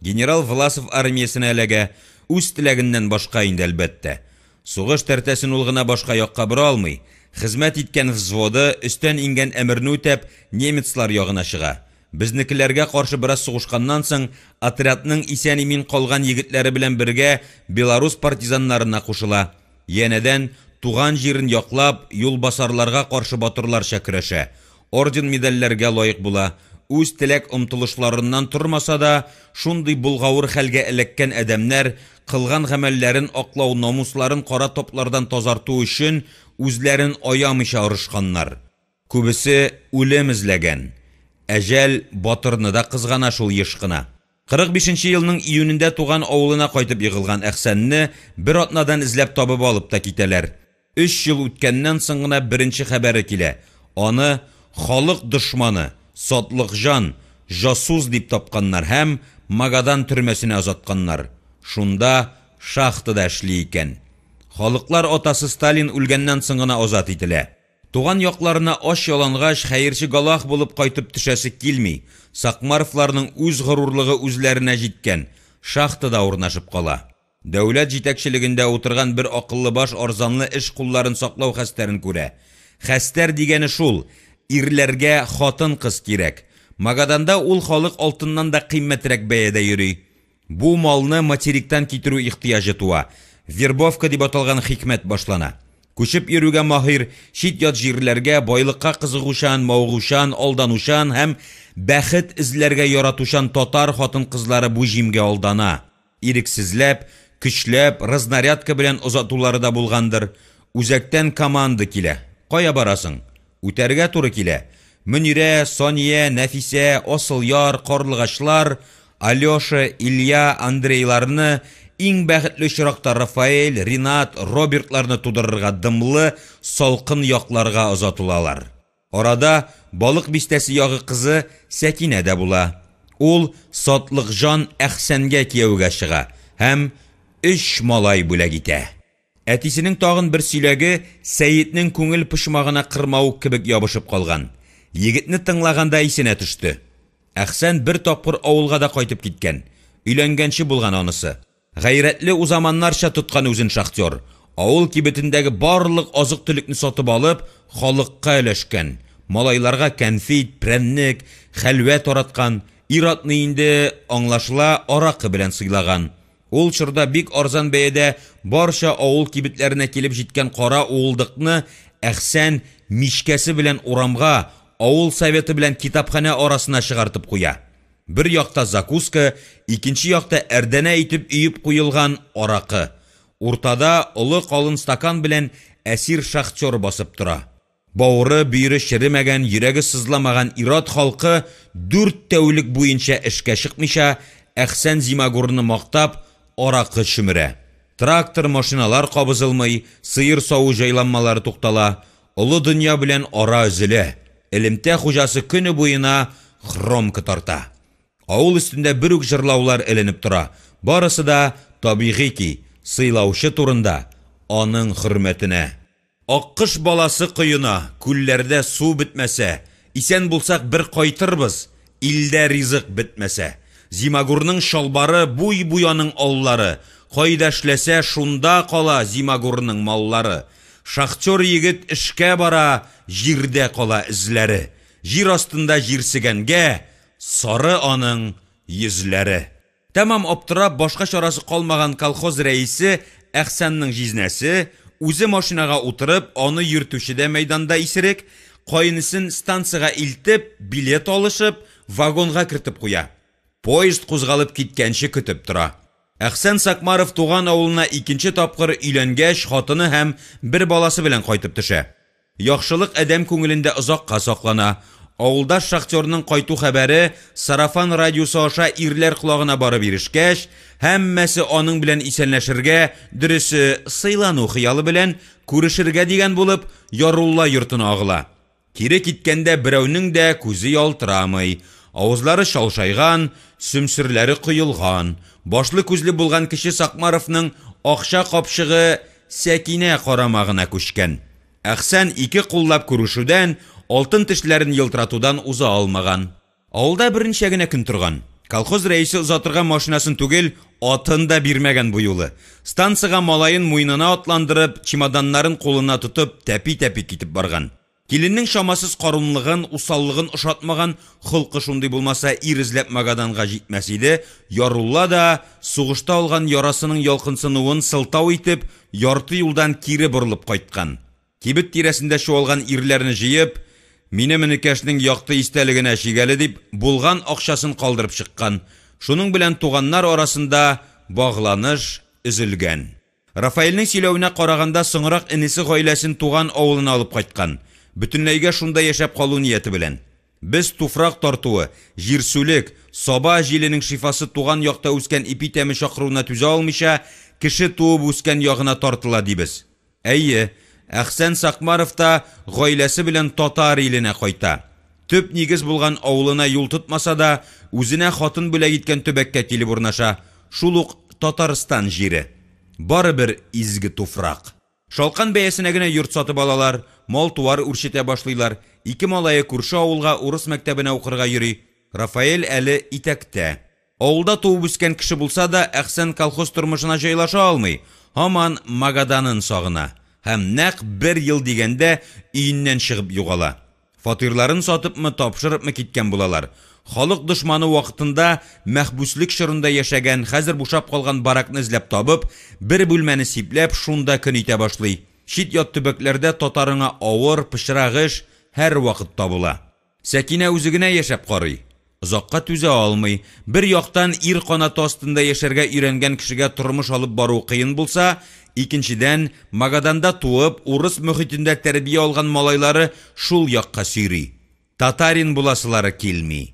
Генерал Власов армиясына эләгә, үз теләгеннән башка инде әлбәттә. Сугыш тәртәсен ул гына башка якка бора алмый. Хезмәт иткән взводы өстән ингән әмерне үтәп, немецлар ягына чыга. Безнекеләргә каршы бераз сугышканнан соң, отрядның исән-имин калган егетләре белән бергә Беларус партизаннарына кушыла. Янәдән туган җирен яклап, юлбасарларга каршы батырларча көрәшә. Орден медальләргә лаек була. Үз теләк омтылышларыннан тормаса да, шундый булгавыр хәлгә эләккән әдәмнәр кылган гамәлләрен аклау, намусларын кара топлардан тазарту өчен үзләрен аямыйча арышканнар. Күбесе үлем эзләгән. Әҗәл батырны да кызгана шул ешкына. 45нче елның июнендә туган авылына кайтып егылган Әхсәнне бер атнадан эзләп табып алып та китәләр. 3 ел үткәннән соң гына беренче хәбәре килә. Аны халык дошманы, Сотлыкҗан, жасус дип тапканнар һәм Магадан төрмәсенә озатканнар. Шунда шахтада эшли икән. Халыклар атасы Сталин үлгәннән соң гына азат ителә. Туган якларына аш ялангач хәерче галах булып кайтып төшәсе килми. Сакмаровларның үз горурлыгы үзләренә җиткән. Шахтада урнашып кала. Дәүләт җитәкчелегендә утырган бер акыллы баш арзанлы эш кулларын саклау хәстәрен күрә. Хәстәр дигәне шул: ирләргә хатын кыз кирәк. Магаданда ул халык алтыннан да кыйммәтрәк бәядә йөри. Бу малны материктан китерү ихтыяҗы туа. Вербовка дип аталган хикмәт башлана. Күчеп йөрүгә маһир, чит ят җирләргә байлыкка кызыгучан, мавыгучан, алданучан һәм бәхет эзләргә яратучан татар хатын-кызлары бу җимгә алдана. Ирексезләп, көчләп, разнарядка белән озатулары да булгандыр. Үзәктән команда килә. Кая барасың? Үтәргә туры килә. Мөнирә, Сония, Нәфисә, Осыляр, Карлыгачлар, Алёша, Илья, Андрейларны иң бәхетле чиракта Рафаэль, Ринат, Робертларны тудырырга дымлы, салкын якларга озатылалар. Арада балык бистәсе ягы кызы Сәкинә дә була. Ул Сотлыкҗан Әхсәнгә кияүгә чыга һәм 3 малай бүләк итә. Әтисенең тагын бер сөйләге Сәйитнең күңел пышмагына кырмау кебек ябышып калган. Егетне тыңлаганда исенә төште. Әхсән бер тапкыр авылга да кайтып киткән. Өйләнгәнче булган анысы. Гайрәтле узаманнарча тоткан үзен шахтер. Авыл кибетендәге барлык азык-төлекне сатып алып, халыкка өләшкән. Малайларга кәнфит, прәннек, хәлвә тараткан. Иратны инде аңлашыла аракы белән сыйлаган. Ул чорда бик арзан бәядә барча авыл кибетләренә килеп җиткән кара уылдыкны Әхсән мишкәсе белән урамга, авыл советы белән китапханә арасына чыгартып куя. Бер якта закуска, икенче якта әрдәнә итеп өеп куелган аракы. Уртада олы калын стакан белән әсир шахтер басып тора. Бавыры бөйрө шеремәгән, йөрәге сызламаган ират халкы 4 тәүлек буенча эшкә чыкмыйча Әхсән Зимагурны мактап аракы шүмерә. Трактор, машиналар кабызылмый, сыер сау җайланмалары туктала. Олы дөнья белән ара өзелә. Элемтә хуҗасы көне буена хромка тарта. Авыл өстендә бер үк җырлаулар эленеп тора. Барысы да табигый ки, сыйлаучы турында, аның хөрмәтенә. Аккыш баласы кыена, күлләрдә су бетмәсә, исән булсак бер кайтырбыз, илдә ризык бетмәсә. Зимагурның шалбары буй-буяның аллары, кайда эшләсә шунда кала Зимагурның маллары. Шахтер егет эшкә бара, җирдә кала эзләре. Жир астында җирсегәнгә сары аның йөзләре. Тәмам аптырап, башка чарасы калмаган колхоз рәисе Әхсәннең җизнәсе үзе машинага утырып, аны йөртүчедә мәйданда исерек, кайнысын станцияга илтеп, билет алышып, вагонга кертеп куя. Поезд кузгалып киткәнче көтеп тора. Әхсән Сакмаров туган авылына икенче тапкыр өйләнгәч, хатыны һәм бер баласы белән кайтып төшә. Яхшылык әдәм күңелендә озакка саклана. Авылдаш шахтерның кайту хәбәре сарафан радиосы аша ирләр колагына барып ирешкәч, һәммәсе аның белән исәнләшергә, дөресе сыйлану хыялы белән күрешергә дигән булып, Ярулла йортына агыла. Кире киткәндә берәүнең дә күзе ялтырамый, авызлары шалшайган, сөмсүрләре кыйылган. Башлы күзле булган кеше Сакмаровның акча капшыгы Сәкинә карамагына күчкән. Әхсән ике куллап күрешүдән, алтын тешләрен йылтыратудан уза алмаган. Авылда берничә генә көн торган. Колхоз рәисе озатырган машинасын түгел, атын да бирмәгән бу юлы. Станцияга малайын муйнына атландырып, чемоданнарын кулына тотып, тәпи-тәпи китеп барган. Киленнең шамасыз карунлыгын, усаллыгын ошатмаган, холкы шундый булмаса ир эзләп Магаданга җитмәс иде. Ярулла да сугышта алган ярасының ялкынсынуын сылтау итеп, ярты юлдан кире борылып кайткан. Кибет тирәсендә шуалган ирләрне җыеп, мине минекәшнең якты истәлегенә шигәле дип, булган акчасын калдырып чыккан. Шуның белән туганнар арасында багланыш өзелгән. Рафаэльнең сөйләвенә караганда соңрак инесе гаиләсен туган авылына алып кайткан. Бөтенләйгә шунда яшәп калу нияте белән. Без туфрак тартуы, җирсүлек, саба җиленең шифасы туган якта үскән ипитәме чакыруына түзә алмыйча, кеше туып үскән ягына тартыла дибез. Әйе, Әхсән Сакмаров та гаиләсе белән татар иленә кайта. Төп нигез булган авылына юл тотмаса да, үзенә хатын бүләк иткән төбәккә килеп урнаша. Шул ук Татарстан җире. Барыбер изге туфрак. Шалкан бәясенә генә йорт сатып алалар, мал-туар үрчетә башлыйлар. Ике малае күрше авылга урыс мәктәбенә укырга йөри. Рафаэль әле итәктә. Авылда туып үскән кеше булса да, Әхсән колхоз тормышына җайлаша алмый. Һаман Магаданын сагына. Һәм нәкъ бер ел дигәндә өеннән чыгып югала. Фатирларын сатыпмы, тапшырыпмы киткән булалар. Халык дошманы вакытында мәхбүслек шырында яшәгән, хәзер бушап калган баракны эзләп табып, бер бүлмәне сипләп, шунда көн итә башлый. Чит ят төбәкләрдә татарыңа авыр, пычрагыш һәр вакыт табыла. Сәкинә үзе генә яшәп карый. Озакка түзә алмый. Бер яктан ир канаты астында яшәргә өйрәнгән кешегә тормыш алып бару кыен булса, икенчедән Магаданда туып, урыс мөхитендә тәрбия алган малайлары шул якка сөйри. Татарин буласылары килми.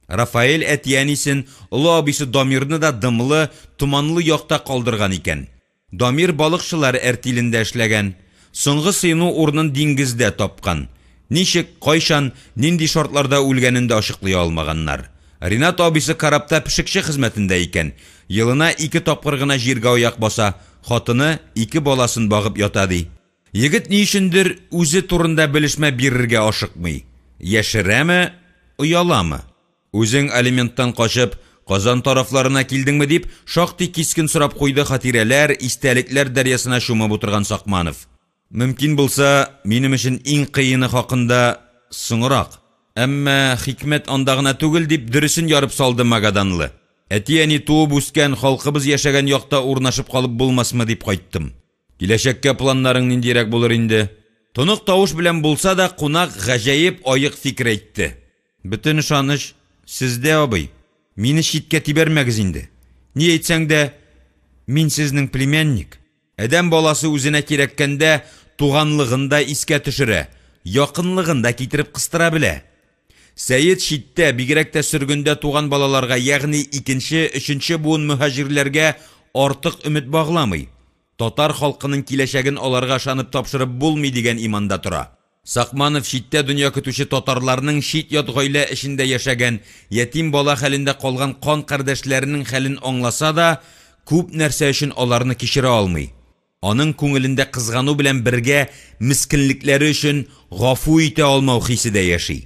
Рафаэль әтиянисен, олы абисы Дамирны да дымлы, туманлы якта калдырган икән. Дамир балыкчылар әртилендә эшләгән. Соңгы сыйну урынын диңгездә тапкан. Ничек, кайчан, нинди шартларда үлгәнен дә ачыклый алмаганнар. Ринат абисы карапта пешекче хезмәтендә икән. Елына 2 тапкыр гына җиргә аяк баса, хатыны 2 баласын багып ята ди. Егет ни өчендер үзе турында белешмә бирергә ашыкмый. Яшерәме, уяламы? Үзең алименттан качып, Казан тарафларына килдеңме дип, шактый кискен сорап куйды хатирәләр, истәлекләр дәрьясына чумып утырган Сакманов. Мөмкин булса, минем өчен иң кыены хакында соңрак. Әмма хикмәт анда гына түгел дип дөресен ярып салды Магаданлы. Әтияни туып үскән, халкыбыз яшәгән якта урнашып калып булмасмы дип кайттым. Киләчәккә планнарың ниндирәк булыр инде? Тонык тавыш белән булса да, кунак гаҗәеп аек фикер әйтте. Бөтен ышаныч сездә, абый. Мине читкә тибәрмәгез инде. Ни әйтсәң дә, мин сезнең племянник. Әдәм баласы үзенә кирәккәндә туганлыгында искә төшерә, якынлыгында китереп кыстыра белә. Сәйет читтә, бигрәк тә сөргендә туган балаларга, ягъни 2-3 буын мөхаҗирләргә артык өмет багламый. Татар халкының киләчәген аларга ышанып тапшырып булмый дигән иманда тора. Сакманов читтә дөнья көтүче татарларның чит ят гаилә эчендә яшәгән, ятим бала хәлендә калган кан кардәшләренең хәлен аңласа да, күп нәрсә өчен аларны кичерә алмый. Аның күңелендә кызгану белән бергә мискинлекләре өчен гафу итә алмау хисе дә яши.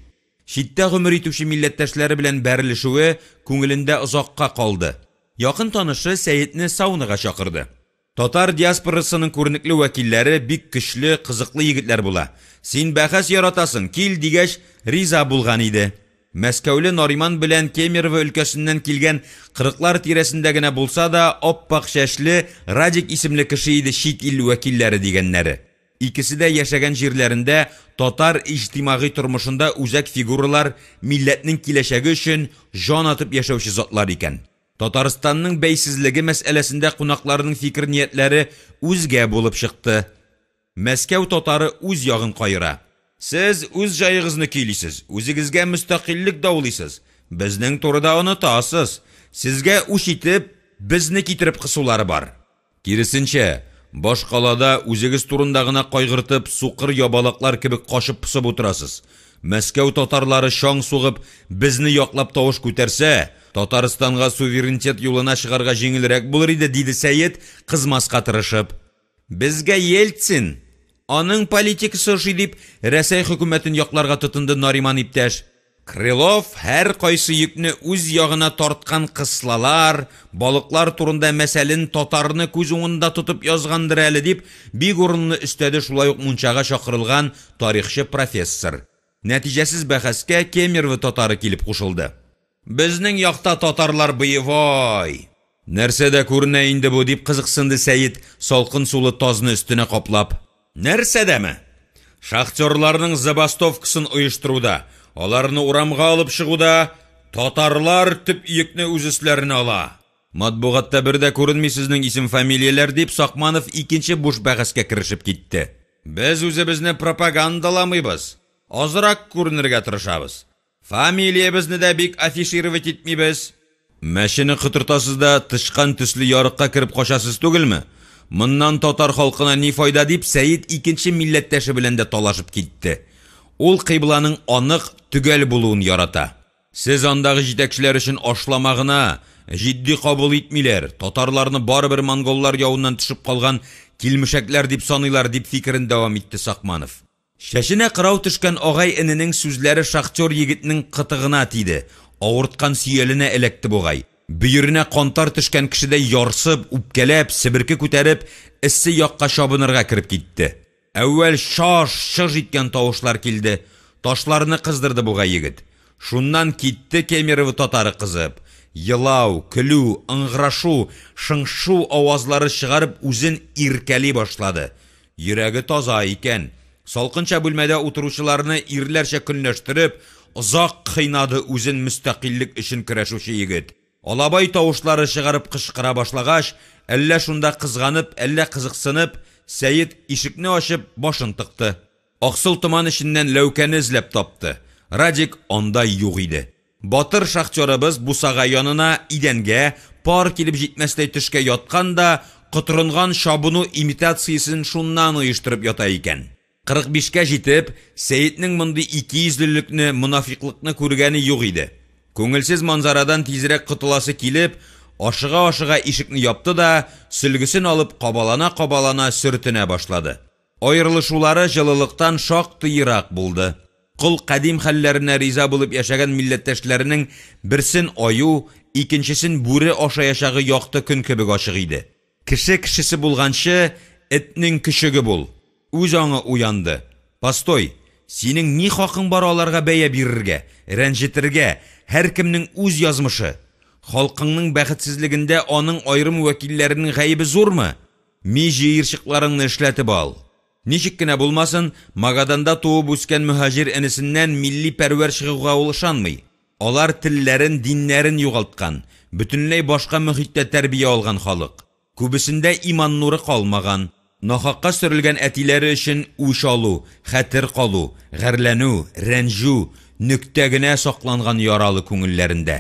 Читтә гомер итүче милләттәшләре белән бәрелешүе күңелендә озакка калды. Якын танышы Сәйетне саунага чакырды. Татар диаспорасының күренекле вәкилләре бик көчле, кызыклы егетләр була. Син бәхәс яратасың, кил дигәч, риза булган иде. Мәскәүле Нариман белән Кемерово өлкәсеннән килгән кырыклар тирәсендә генә булса да, оппак чәчле Радик исемле кеше иде чит ил вәкилләре дигәннәре. Икесе дә яшәгән җирләрендә татар иҗтимагый тормышында үзәк фигуралар, милләтнең киләчәге өчен җан атып яшәүче затлар икән. Татарстанның бәйсезлеге мәсьәләсендә кунакларның фикер-ниятләре үзгә булып чыкты. Мәскәү татары үз ягын кайыра. Сез үз җайыгызны көйлисез, үзегезгә мөстәкыйльлек даулыйсыз. Безнең турыда онытасыз. Сезгә үч итеп, безне китереп кысулары бар. Киресенчә, баш калада үзегез турында гына кайгыртып, сукыр ябалаклар кебек кашып пысып утырасыз. Мәскәү татарлары шаң сугып, безне яклап тавыш күтәрсә, Татарстанга суверенитет юлына чыгарга җиңелрәк булыр иде, диде Сәйет, кызмаска тырышып. Безгә Ельцин, аның политикасы ошый дип, Рәсәй хөкүмәтен якларга тотынды Нариман иптәш. Крылов һәр кайсы йөкне үз ягына тарткан кыслалар, балыклар турында мәсәлен татарны күз уңында тотып язгандыр әле дип, бик урынлы өстәде шулай ук мунчага чакырылган тарихчы профессор. Нәтиҗәсез бәхәскә Кемерово татары килеп кушылды. Безнең якта татарлар боевой. Нәрсә дә күренә инде бу дип кызыксынды Сәйит, салкын сулы тазны өстенә каплап. Нәрсә дәме? Шахтерларның забастовкасын оештыруда, аларны урамга алып чыгуда, татарлар төп йөкне үз өсләренә ала. Матбугатта бер дә күренми сезнең исем-фамилияләр дип Сакманов икенче буш бәхәскә кирешеп китте. Без үзебезне пропагандаламыйбыз. Азрак күренергә тырышабыз. Фамилиябезне дә бик афишировать итмибез. Мәшене кытыртасыз да тышкан төсле ярыкка кирип качасыз түгелме? Моннан татар халкына ни файда дип Сәйит икенче милләттәше белән дә талашып китте. Ул кыйбланың анык, төгәл булуын ярата. Сез андагы җитәкчеләр өчен ашламагына, җитди кабул итмиләр, татарларны барыбер монголлар явыннан төшеп калган килмешәкләр дип саныйлар дип фикерен дәвам итте Сакманов. Шәшенә кырау төшкән агай-эненең сүзләре шахтер егетнең кытыгына тиде. Авырткан сөяленә эләкте бугай. Бөеренә кантар төшкән кешедә ярсып, үпкәләп, себерке күтәреп, эссе якка чабынырга кирип китте. Әүвәл шаш-шыж иткән тавышлар килде. Ташларны кыздырды бугай егет. Шуннан китте Кемерово татары кызып. Йылау, көлү, ыңгырашу, шыңшу авазлары чыгарып үзен иркәли башлады. Йөрәге таза икән. Салкынча бүлмәдә утыручыларны ирләрчә көнләштереп, озак кыйнады үзен мөстәкыйльлек өчен көрәшүче егет. Алабай тавышлары чыгарып кычкыра башлагач, әллә шунда кызганып, әллә кызыксынып, Сәйит ишекне ачып башын тыкты. Аксыл томан эченнән Ләүкәне эзләп тапты. Радик анда юк иде. Батыр шахтерыбыз бусага янына идәнгә пар килеп җитмәстәй төшкә яткан да, кытырынган шабыну имитациясын шуннан оештырып ята икән. 45-кә җитеп, Сәйитнең мондый 200-ллекне, мунафиклыкны күргәне юк иде. Күңелсез манзарадан тизрәк кытыласы килеп, ашыга-ашыга ишекне япты да, сөлгесен алып кабалана-кабалана сөртенә башлады. Аерылышулары җылылыктан шактый ерак булды. Кул кадим хәлләренә риза булып яшәгән милләттәшләренең берсен аю, икенчесен бүре ашаячагы якты көн кебек ачык иде. Кеше кешесе булганчы, этнең көчеге бул. Үз аңы уянды. Постой, синең ни хакың бар аларга бәя бирергә, рәнҗетергә, һәр кемнең үз язмышы. Халкыңның бәхетсезлегендә аның айрым вәкилләренең гаебе зурмы? Ми җыерчыкларыңны эшләтеп ал. Ничек кенә булмасын, Магаданда туып үскән мөхаҗир энесеннән милли пәрвәр чыгуга ул ышанмый. Алар телләрен, диннәрен югалткан, бөтенләй башка мөхиттә тәрбия алган халык. Күбесендә иман нуры калмаган. Нахакка сөрелгән әтиләре өчен үч алу, хәтер калу, гәрләнү, рәнҗү, нөктә генә сакланган яралы күңелләрендә.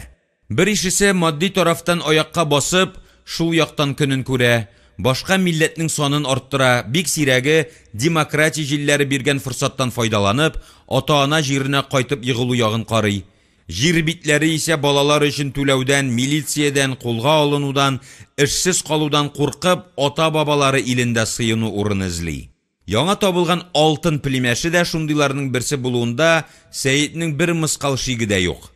Бер ишесе матди тарафтан аякка басып, шул яктан көнен күрә, башка милләтнең санын арттыра, бик сирәге демократия җилләре биргән форсаттан файдаланып, ата-ана җиренә кайтып егылу ягын карый. Җир битләре исә балалар өчен түләүдән, милициядән, кулга алынудан, эшсез калудан куркып, ата-бабалары илендә сыену урын эзли. Яңа табылган алтын племяше дә шундыйларның берсе булуында Сәйитнең бер мыскал шиге дә юк.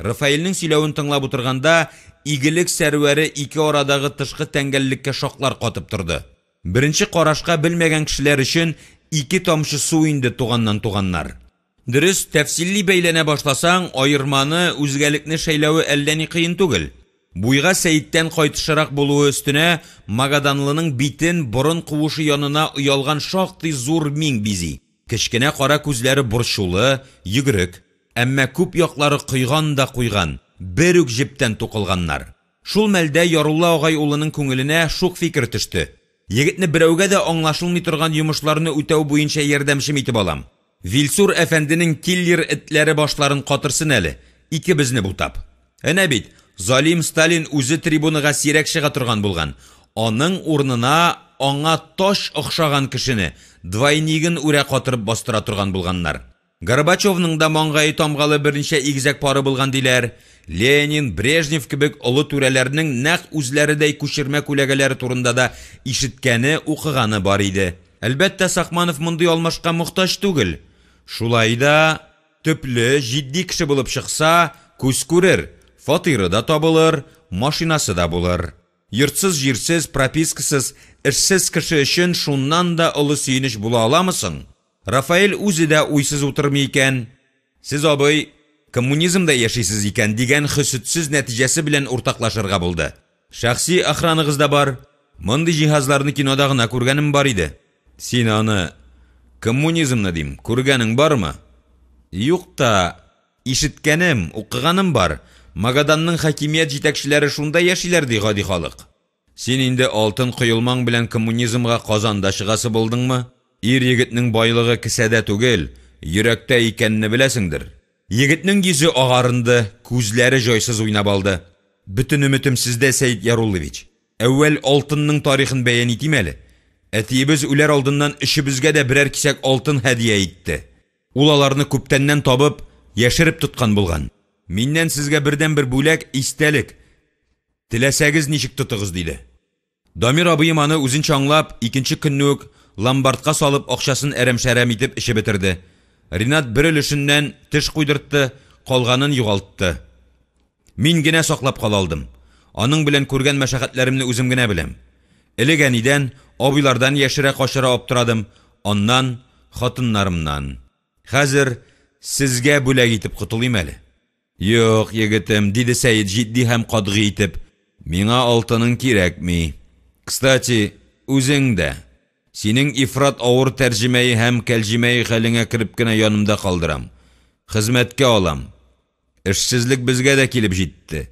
Рафаэльнең сөйләвен тыңлап утырганда, игелек сәрвәре ике арадагы тышкы тәңгәллеккә шаклар катып торды. Беренче карашка белмәгән кешеләр өчен ике тамчы су инде туганнар. Дөрес, тәфсилли бәйләнә башласаң, аерманы, үзгәлекне шәйләве әллә ни кыен түгел. Буйга Сәйиттән кайтышырак булуы өстенә Магаданлының битен борын куышы янына уялган шактый зур миң бизи. Кечкенә кара күзләре борчулы, йөгрек, әмма күп яклары куйган да куйган, бер үк җептән тукылганнар. Шул мәлдә Ярулла агай улының күңеленә шук фикер төште. Егетне берәүгә дә аңлашылмый торган йомышларны үтәү буенча ярдәмчем итеп алам. Вилсур әфәнденең киллер этләре башларын катырсын әле, икебезне бутап. Әнә бит, Залим Сталин үзе трибунага сирәк чыга торган булган. Аның урынына аңа таш охшаган кешене, двойнигын үрә катырып бастыра торган булганнар. Горбачевның да маңгае тамгалы берничә игезәк пары булган диләр. Ленин, Брежнев кебек олы түрәләрнең нәкъ үзләредәй күчермә күләгәләре турында да ишеткәне, укыганы бар иде. Әлбәттә, Сахманов мондый алмашка мохтаҗ түгел. Шулай да төпле, җитди кеше булып чыкса, күз күрер, фатиры да табылыр, машинасы да булыр. Йортсыз, җирсез, пропискасыз, эшсез кеше өчен шуннан да олы сөенеч була аламысың? Рафаэль үзе дә уйсыз утырмый икән. Сез, абый, коммунизмда яшисез икән дигән хөсетсез нәтиҗәсе белән уртаклашырга булды. Шәхси охраныгыз да бар. Мондый җиһазларны кинода гына күргәнем бар иде. Син аны коммунизмны дим, күргәнең бармы? Юк та, ишеткәнем, укыганым бар. Магаданның хакимият җитәкчеләре шунда яшиләр ди гади халык. Син инде алтын кыйылмаң белән коммунизмга Казанда чыгасы булдыңмы? Ир егетнең байлыгы кисәдә түгел, йөрәктә икәнне беләсеңдер. Егетнең йөзе агарынды, күзләре җайсыз уйнап алды. Бүтән өмитем сездә, Сәйит Яруллович. Әүвәл алтынның тарихын бәян итим әле. Әтиебез үләр алдыннан ишебезгә дә берәр кисәк алтын һәдия итте. Ул аларны күптәннән табып, яшереп тоткан булган. Миннән сезгә бердән бер бүләк истәлек. Теләсәгез ничек тотыгыз диде. Дамир абыем аны үзенчә аңлап, икенче көнне үк ломбардка салып акчасын әрәм-шәрәм итеп эше бетерде. Ринат бер өлешеннән теш куйдыртты, калганын югалтты. Мин генә саклап калалдым. Аның белән күргән мәшәкатьләремне үзем генә беләм. Элегәнидән, абыйлардан яшерә кашыра аптырадым, аннан хатыннарымнан. Хәзер сезгә бүләк итеп кутылыйм әле. Юк, егетем, диде Сәйит җитди һәм катгый итеп. Миңа алтының кирәкми. Кстати, үзең дә. Синең ифрат авыр тәрҗемәе һәм кәлҗимәе хәлеңә кирип кенә янымда калдырам. Хезмәткә алам. Эшсезлек безгә дә килеп җитте.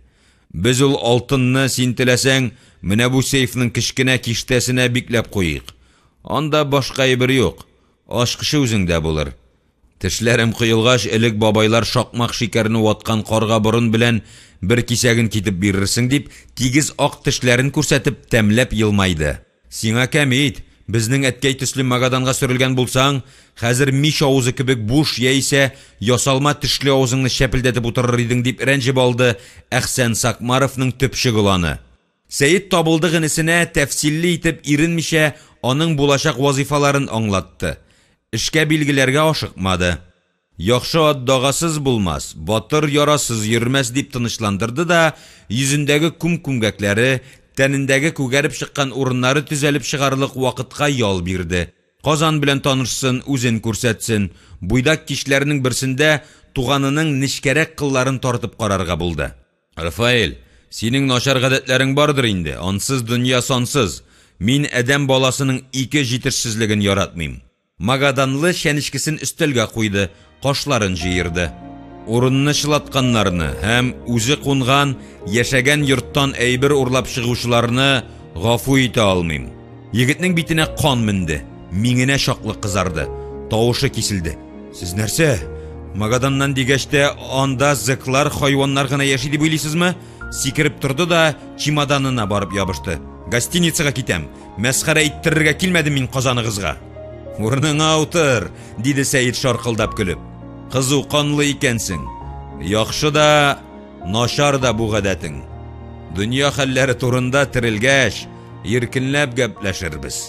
Без ул алтынны син теләсәң, менә бу сейфның кичкенә киштәсенә бикләп куйыйк. Анда башка әйбер юк. Ашкышы үзеңдә булыр. Тешләрем кыйылгач, элек бабайлар шакмак шикәрне ваткан карга борын белән бер кисәген китеп бирерсең дип, тигез ак тешләрен күрсәтеп тәмләп елмайды. Сиңа кәмит, безнең әткәй төсле Магаданга сөрелгән булсаң, хәзер мич авызы кебек буш яисә ясалма тешле авызыңны шәпелдәтеп утырыр идең дип рәнҗеп алды Әхсән Сакмаровның төпче гыланы. Сәйит табылды гынысына тәфсилле итеп иренмичә аның булачак вазифаларын аңлатты. Эшкә билгеләргә ашыкмады. Яхшы ат дагасыз булмас, батыр ярасыз йөрмәс дип тынычландырды да, йөзендәге күм-күмгәкләре, тәнендәге күгәреп чыккан урыннары төзәлеп чыгарлык вакытка ял бирде. Казан белән танышсын, үзен күрсәтсен. Буйдак кишләрнең берсендә туганының нечкәрәк кылларын тартып карарга булды. Рафаэль, синең начар гадәтләрең бардыр инде, ансыз дөнья сансыз. Мин адәм баласының ике җитешсезлеген яратмыйм. Магаданлы шәнечкесен өстәлгә куйды, кашларын җыерды. Урынны чылатканнарны һәм үзе кунган, яшәгән йорттан әйбер урлап чыгучыларны гафу итә алмыйм. Егетнең битенә кан менде, миңенә шаклы кызарды, тавышы киселде. Сез нәрсә? Магаданнан дигәчтә анда зыклар, хайваннар гына яши дип уйлыйсызмы? Сикереп торды да чемоданына барып ябышты. Гостиницага китәм. Мәсхәрә иттерергә килмәдем мин Казаныгызга. Урыныңа утыр, диде Сәйит шаркылдап көлеп. Кызу канлы икәнсең. Яхшы да, начар да бу гадәтең. Дөнья хәлләре турында терелгәч, иркенләп гәпләшербез.